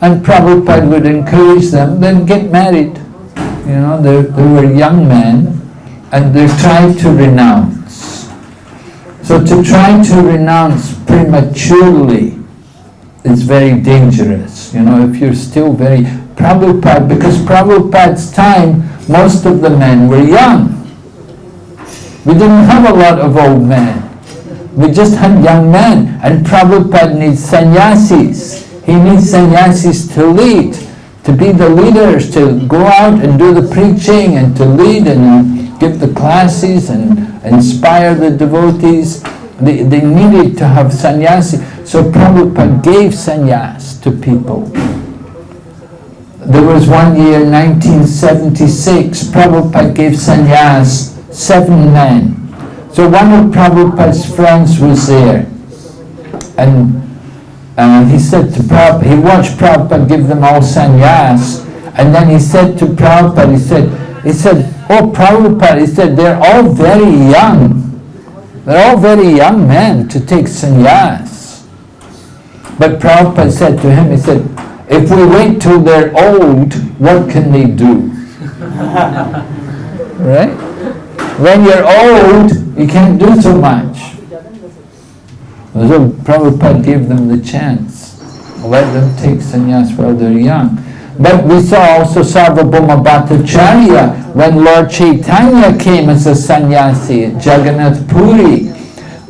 And Prabhupada would encourage them, then get married. You know, they were young men and they tried to renounce. So to try to renounce prematurely is very dangerous. You know, if you're still very... Prabhupada, because Prabhupada's time, most of the men were young. We didn't have a lot of old men. We just had young men. And Prabhupada needs sannyasis. He needs sannyasis to lead, to be the leaders, to go out and do the preaching and to lead and give the classes and inspire the devotees. They needed to have sannyasi. So Prabhupada gave sannyas to people. There was one year, 1976, Prabhupada gave sannyas 7 men. So one of Prabhupada's friends was there. And he said to Prabhupada, he watched Prabhupada give them all sannyas. And then he said to Prabhupada, he said, oh Prabhupada, he said, they're all very young. They're all very young men to take sannyas. But Prabhupada said to him, he said, if we wait till they're old, what can they do? Right? When you're old, you can't do so much. So Prabhupada gave them the chance. Let them take sannyas while they're young. But we saw also Sarvabhauma Bhattacharya when Lord Chaitanya came as a sannyasi at Jagannath Puri.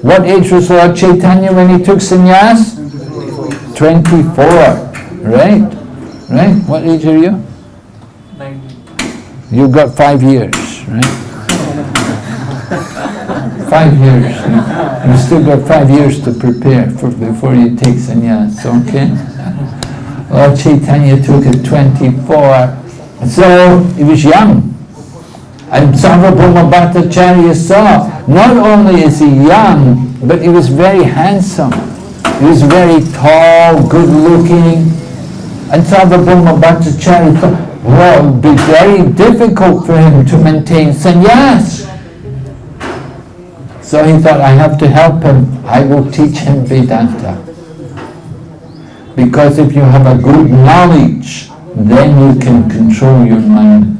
What age was Lord Chaitanya when he took sannyas? 24. Right? Right? What age are you? 19. You've got 5 years, right? 5 years. You've still got 5 years to prepare before you take sannyas, okay? Lord Chaitanya took at 24, so he was young. And Sarvabhauma Bhattacharya saw, not only is he young, but he was very handsome. He was very tall, good looking. And Sarvabhauma Bhattacharya thought, well, it would be very difficult for him to maintain sannyas. So he thought, I have to help him. I will teach him Vedanta. Because if you have a good knowledge, then you can control your mind.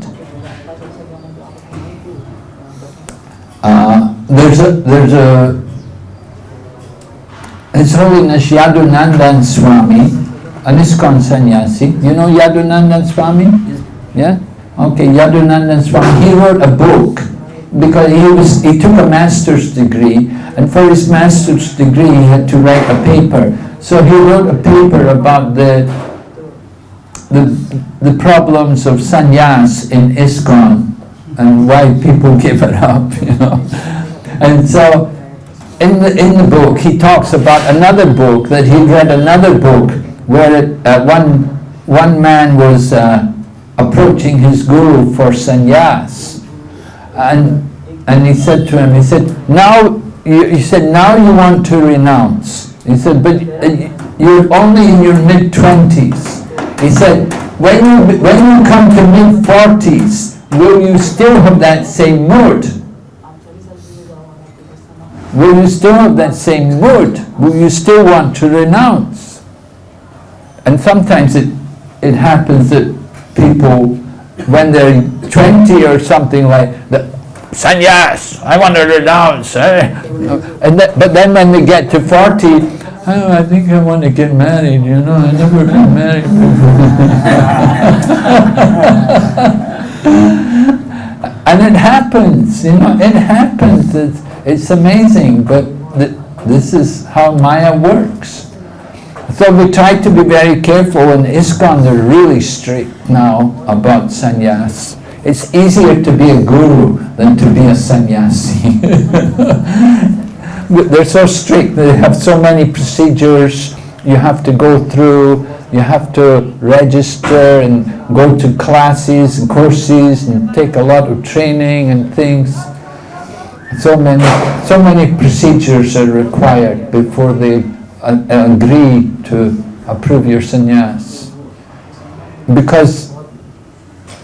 His Holiness Yadunandan Swami, an ISKCON sannyasi. You know Yadunandan Swami? Yeah? Okay, Yadunandan Swami, he wrote a book because he took a master's degree, and for his master's degree he had to write a paper. So he wrote a paper about the problems of sannyas in ISKCON and why people give it up, you know. And so in the book he talks about another book, that he read another book where one man was approaching his guru for sannyas, and he said to him, he said, now you want to renounce. He said, but you're only in your mid-20s. He said, when you come to mid-40s, will you still have that same mood? Will you still have that same mood? Will you still want to renounce? And sometimes it happens that people when they're 20 or something like that, sannyas, I want to renounce. But then when they get to 40, oh, I think I want to get married, I never been married And it happens, it happens. It's amazing, but this is how Maya works. So we try to be very careful. In ISKCON, they're really strict now about sannyas. It's easier to be a guru than to be a sannyasi. They're so strict. They have so many procedures you have to go through. You have to register and go to classes and courses and take a lot of training and things. So many procedures are required before they agree to approve your sannyas. Because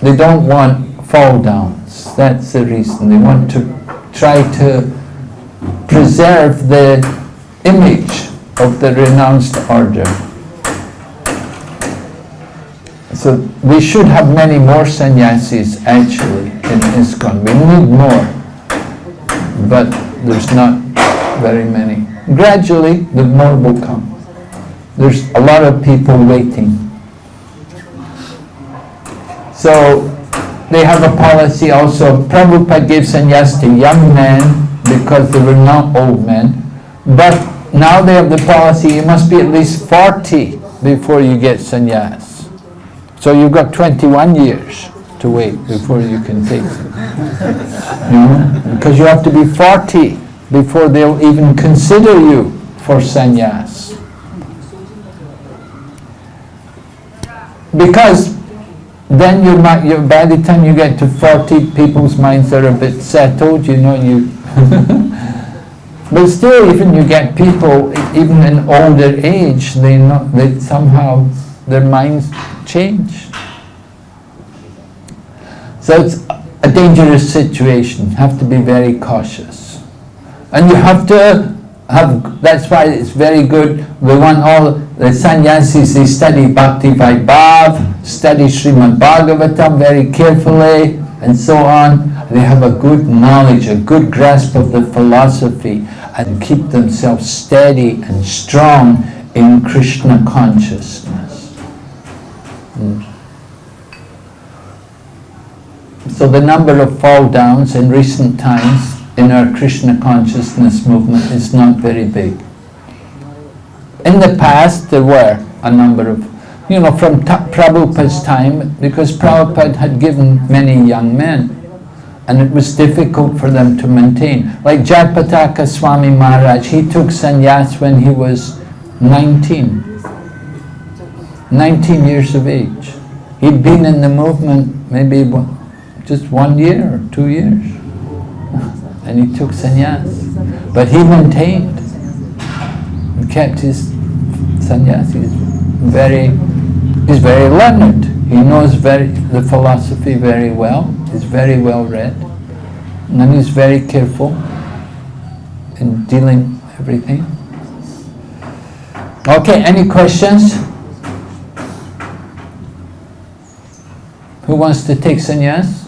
they don't want fall downs. That's the reason. They want to try to preserve the image of the renounced order. So we should have many more sannyasis actually in ISKCON. We need more, but there's not very many. Gradually, the more will come. There's a lot of people waiting. So they have a policy also. Prabhupada gave sannyas to young men because they were not old men. But now they have the policy, you must be at least 40 before you get sannyas. So you've got 21 years to wait before you can take it. Because you have to be 40 before they'll even consider you for sannyas. Because then by the time you get to 40, people's minds are a bit settled, But still, even you get people, even in older age, they somehow, their minds change. So it's a dangerous situation. You have to be very cautious. And you have to that's why it's very good, we want all the sannyasis, they study Bhakti Vaibhav, study Srimad Bhagavatam very carefully, and so on. They have a good knowledge, a good grasp of the philosophy, and keep themselves steady and strong in Krishna consciousness. So the number of fall downs in recent times in our Krishna consciousness movement is not very big. In the past there were a number of, from Prabhupada's time, because Prabhupada had given many young men and it was difficult for them to maintain. Like Jayapataka Swami Maharaj, he took sannyas when he was 19 years of age. He'd been in the movement maybe just 1 year or 2 years. And he took sannyas. But he maintained and kept his sannyas. He's very learned. He knows the philosophy very well. He's very well read. And he's very careful in dealing with everything. Okay, any questions? Who wants to take sannyas?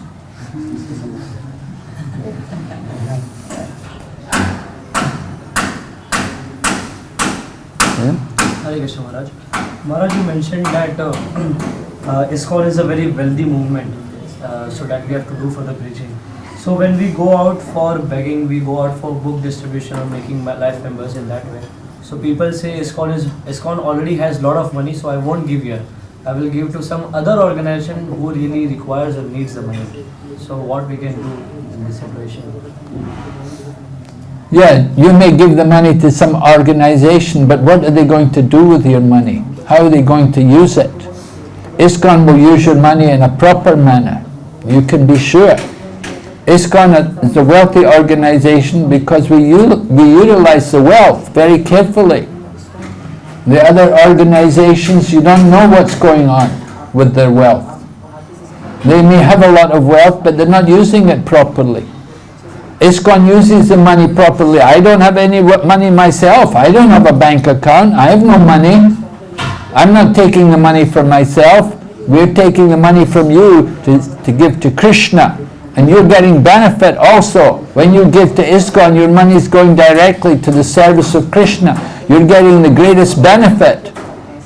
Hare Krishna Maharaj. Maharaj, you mentioned that ISKCON is a very wealthy movement, so that we have to do for the preaching. So when we go out for begging, we go out for book distribution or making life members in that way. So people say ISKCON already has lot of money, so I won't give here. I will give to some other organization who really requires or needs the money. So what we can do in this situation? Yeah, you may give the money to some organization, but what are they going to do with your money? How are they going to use it? ISKCON will use your money in a proper manner. You can be sure. ISKCON is a wealthy organization because we utilize the wealth very carefully. The other organizations, you don't know what's going on with their wealth. They may have a lot of wealth, but they're not using it properly. ISKCON uses the money properly. I don't have any money myself. I don't have a bank account. I have no money. I'm not taking the money for myself. I'm We're taking the money from you to give to Krishna. And you're getting benefit also. When you give to ISKCON, your money is going directly to the service of Krishna. You're getting the greatest benefit.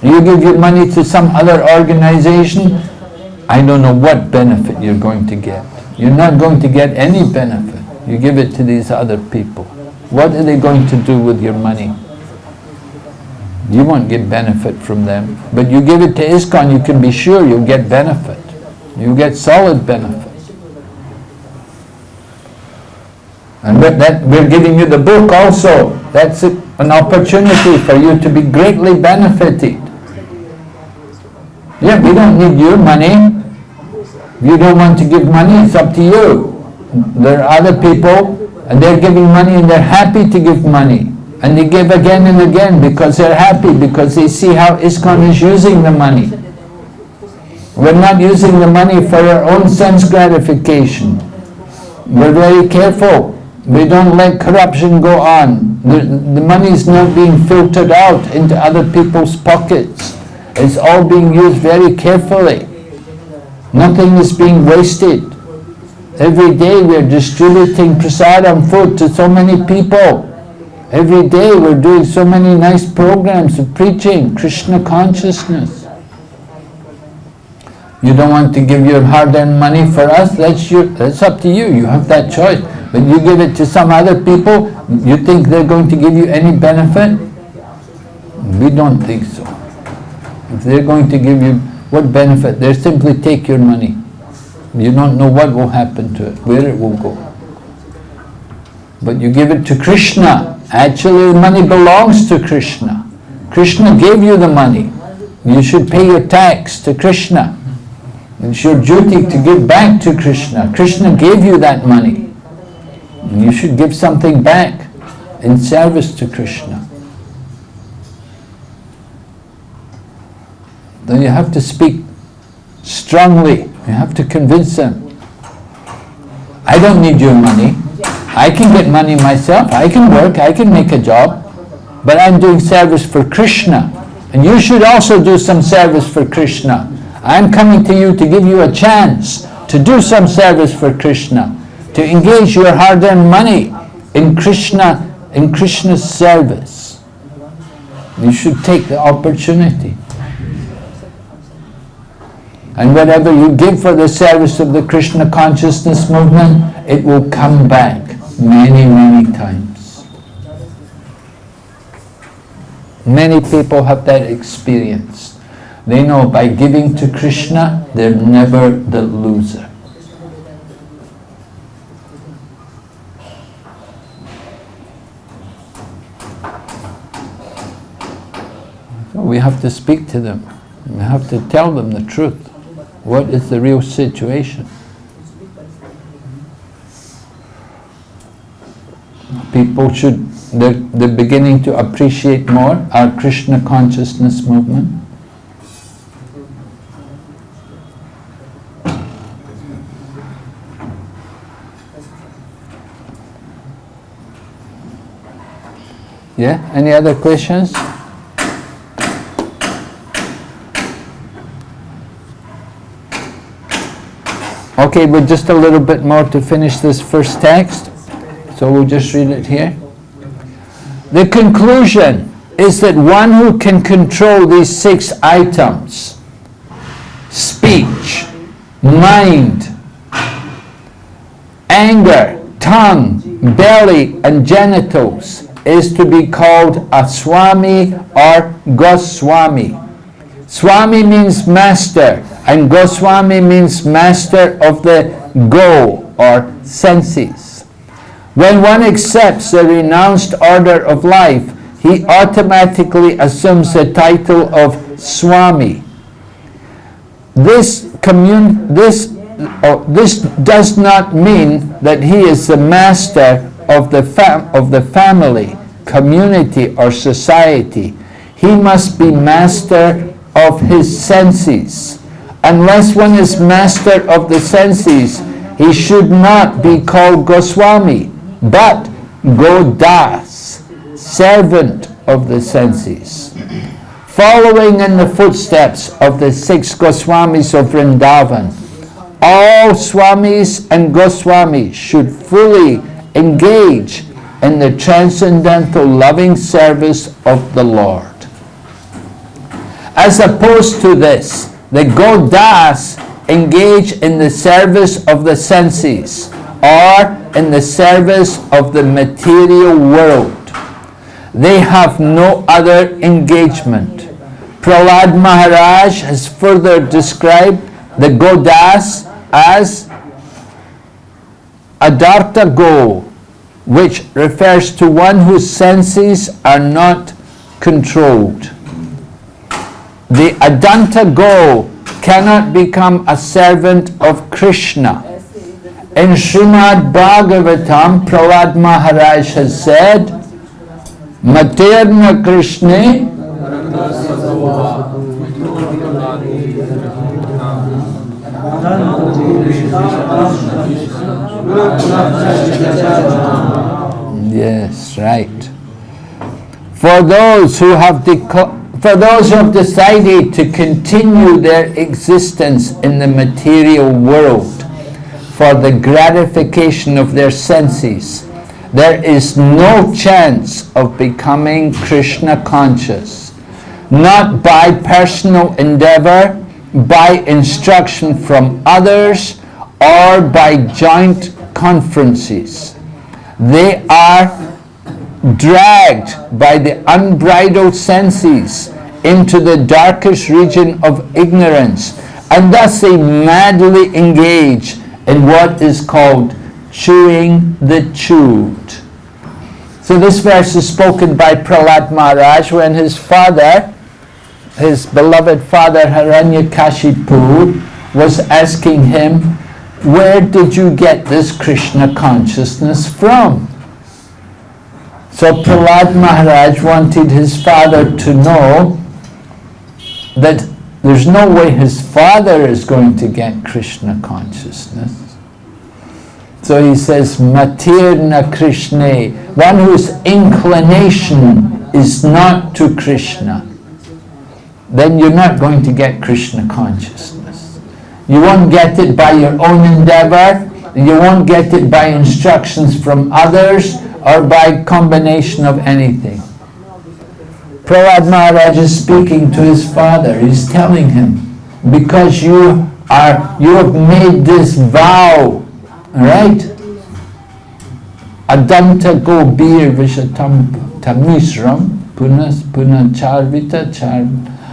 You give your money to some other organization, I don't know what benefit you're going to get. You're not going to get any benefit. You give it to these other people. What are they going to do with your money? You won't get benefit from them. But you give it to ISKCON, you can be sure you'll get benefit. You'll get solid benefit. And with that, we're giving you the book also. That's an opportunity for you to be greatly benefited. Yeah, we don't need your money. If you don't want to give money, it's up to you. There are other people, and they're giving money, and they're happy to give money. And they give again and again because they're happy, because they see how ISKCON is using the money. We're not using the money for our own sense gratification. We're very careful. We don't let corruption go on. The money is not being filtered out into other people's pockets. It's all being used very carefully. Nothing is being wasted. Every day we're distributing prasadam food to so many people. Every day we're doing so many nice programs of preaching Krishna consciousness. You don't want to give your hard-earned money for us? That's up to you. You have that choice. But you give it to some other people, you think they're going to give you any benefit? We don't think so. If they're going to give you what benefit? They simply take your money. You don't know what will happen to it, where it will go. But you give it to Krishna. Actually, the money belongs to Krishna. Krishna gave you the money. You should pay your tax to Krishna. It's your duty to give back to Krishna. Krishna gave you that money. You should give something back in service to Krishna. Then you have to speak strongly. You have to convince them. I don't need your money. I can get money myself. I can work. I can make a job. But I'm doing service for Krishna. And you should also do some service for Krishna. I'm coming to you to give you a chance to do some service for Krishna, to engage your hard-earned money in Krishna's service. You should take the opportunity. And whatever you give for the service of the Krishna consciousness movement, it will come back many, many times. Many people have that experience. They know by giving to Krishna, they're never the loser. So we have to speak to them. We have to tell them the truth. What is the real situation? People they're beginning to appreciate more our Krishna consciousness movement. Yeah, any other questions? Okay, but just a little bit more to finish this first text. So we'll just read it here. The conclusion is that one who can control these 6 items, speech, mind, anger, tongue, belly, and genitals, is to be called a Swami or Goswami. Swami means master, and Goswami means master of the go or senses. When one accepts the renounced order of life, he automatically assumes the title of Swami. This does not mean that he is the master of the family, community, or society. He must be master of his senses. Unless one is master of the senses, he should not be called Goswami, but Godas, servant of the senses. Following in the footsteps of the 6 Goswamis of Vrindavan, all Swamis and Goswamis should fully engage in the transcendental loving service of the Lord. As opposed to this, the Godas engage in the service of the senses or in the service of the material world. They have no other engagement. Prahlad Maharaj has further described the Godas as Adartha Go, which refers to one whose senses are not controlled. The Adanta Go cannot become a servant of Krishna. In Srimad Bhagavatam, Prahlad Maharaj has said, Materna Krishna Yes, right. For those who have decided to continue their existence in the material world for the gratification of their senses, there is no chance of becoming Krishna conscious, not by personal endeavor, by instruction from others, or by joint conferences. They are dragged by the unbridled senses into the darkest region of ignorance, and thus they madly engage in what is called chewing the chewed. So this verse is spoken by Prahlad Maharaj when his father, his beloved father Hiranyakashipu, was asking him, where did you get this Krishna consciousness from? So Prahlad Maharaj wanted his father to know that there's no way his father is going to get Krishna consciousness. So he says, Matirna Krishna, one whose inclination is not to Krishna, then you're not going to get Krishna consciousness. You won't get it by your own endeavor, you won't get it by instructions from others, or by combination of anything. Prahlad Maharaj is speaking to his father. He's telling him, because you have made this vow, right? Adanta go bir vishatam tamisram punas punacharvita char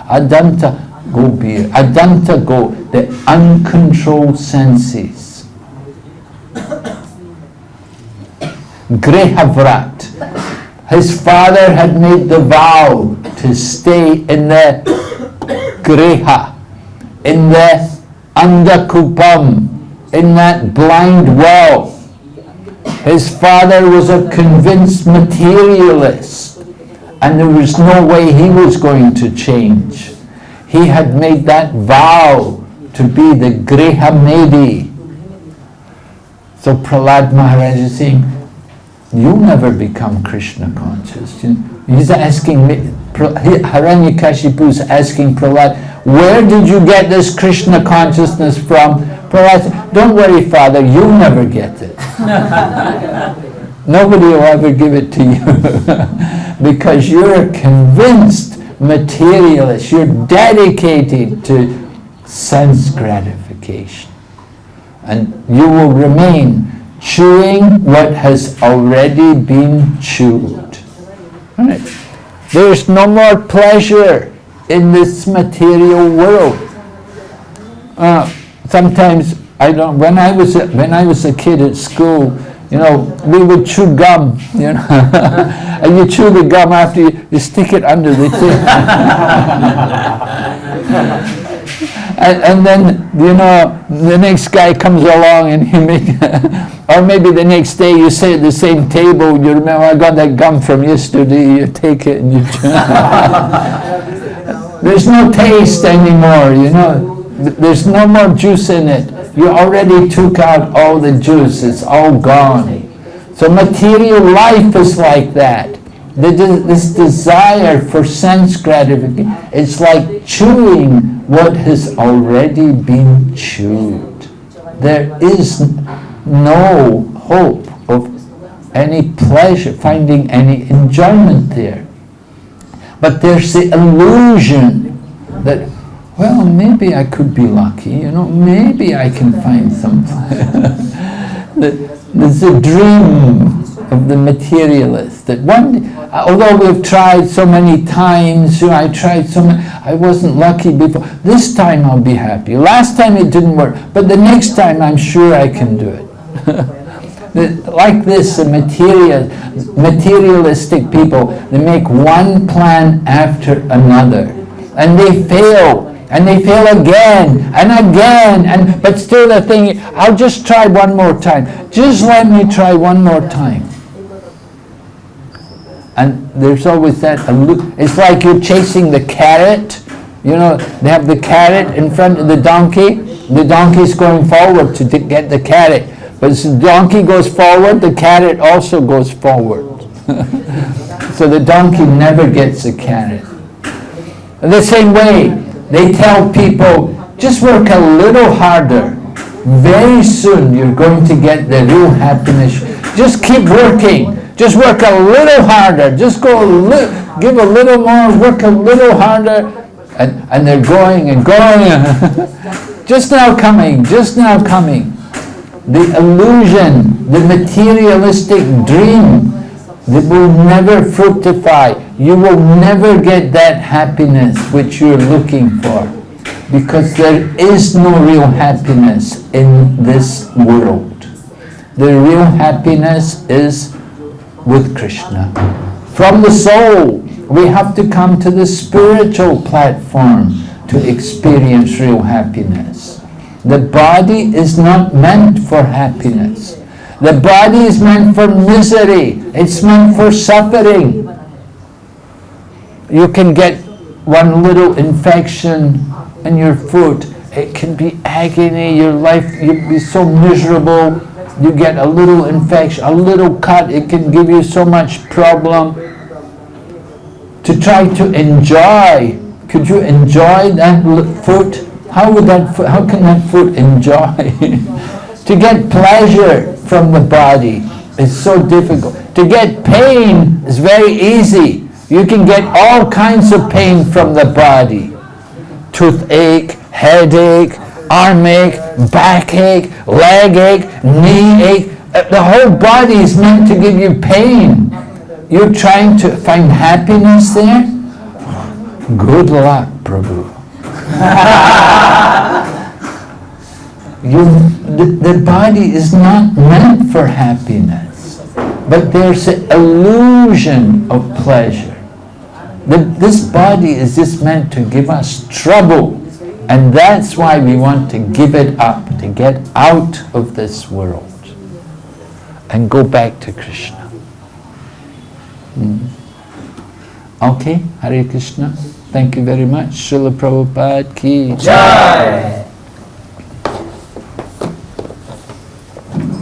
adanta go bir. Adanta go, the uncontrolled senses. Grehavrat. His father had made the vow to stay in the Greha, in the Andakupam, in that blind well. His father was a convinced materialist, and there was no way he was going to change. He had made that vow to be the Greha Medi. So Prahlad Maharaj is saying, you'll never become Krishna conscious. He's asking me, Hiranyakashipu is asking Prahlad, where did you get this Krishna consciousness from? Prahlad said, don't worry, father, you'll never get it. Nobody will ever give it to you. Because you're a convinced materialist. You're dedicated to sense gratification. And you will remain chewing what has already been chewed. Right? There's no more pleasure in this material world. Sometimes when I was a kid at school, we would chew gum, and you chew the gum after you stick it under the teeth. And then, the next guy comes along and he or maybe the next day you sit at the same table, you remember, I got that gum from yesterday, you take it and you chew. There's no taste anymore, There's no more juice in it. You already took out all the juice, it's all gone. So material life is like that. This desire for sense gratification, it's like chewing what has already been chewed. There is no hope of any pleasure, finding any enjoyment there. But there's the illusion that, well, maybe I could be lucky, maybe I can find something. There's a dream of the materialist that although we've tried so many times, I wasn't lucky before. This time I'll be happy. Last time it didn't work, but the next time I'm sure I can do it. Like this, the materialistic people, they make one plan after another, and they fail. And they fail again and again, but still they're thinking, I'll just try one more time. Just let me try one more time. And there's always that, it's like you're chasing the carrot. They have the carrot in front of the donkey. The donkey's going forward to get the carrot. But as the donkey goes forward, the carrot also goes forward. So the donkey never gets the carrot. The same way, they tell people, just work a little harder. Very soon you're going to get the real happiness. Just keep working. Just work a little harder. Just give a little more, work a little harder. And they're going and going. Just now coming. The illusion, the materialistic dream, that will never fructify. You will never get that happiness which you're looking for, because there is no real happiness in this world. The real happiness is with Krishna. From the soul, we have to come to the spiritual platform to experience real happiness. The body is not meant for happiness. The body is meant for misery. It's meant for suffering. You can get one little infection in your foot. It can be agony. Your life, you'll be so miserable. You get a little infection, a little cut. It can give you so much problem. To try to enjoy. Could you enjoy that foot? How can that foot enjoy? To get pleasure from the body is so difficult. To get pain is very easy. You can get all kinds of pain from the body. Toothache, headache, arm ache, backache, leg ache, knee ache. The whole body is meant to give you pain. You're trying to find happiness there? Good luck, Prabhu. The body is not meant for happiness, but there's an illusion of pleasure. This body is just meant to give us trouble, and that's why we want to give it up, to get out of this world and go back to Krishna. Okay, Hare Krishna. Thank you very much. Srila Prabhupada ki Jai.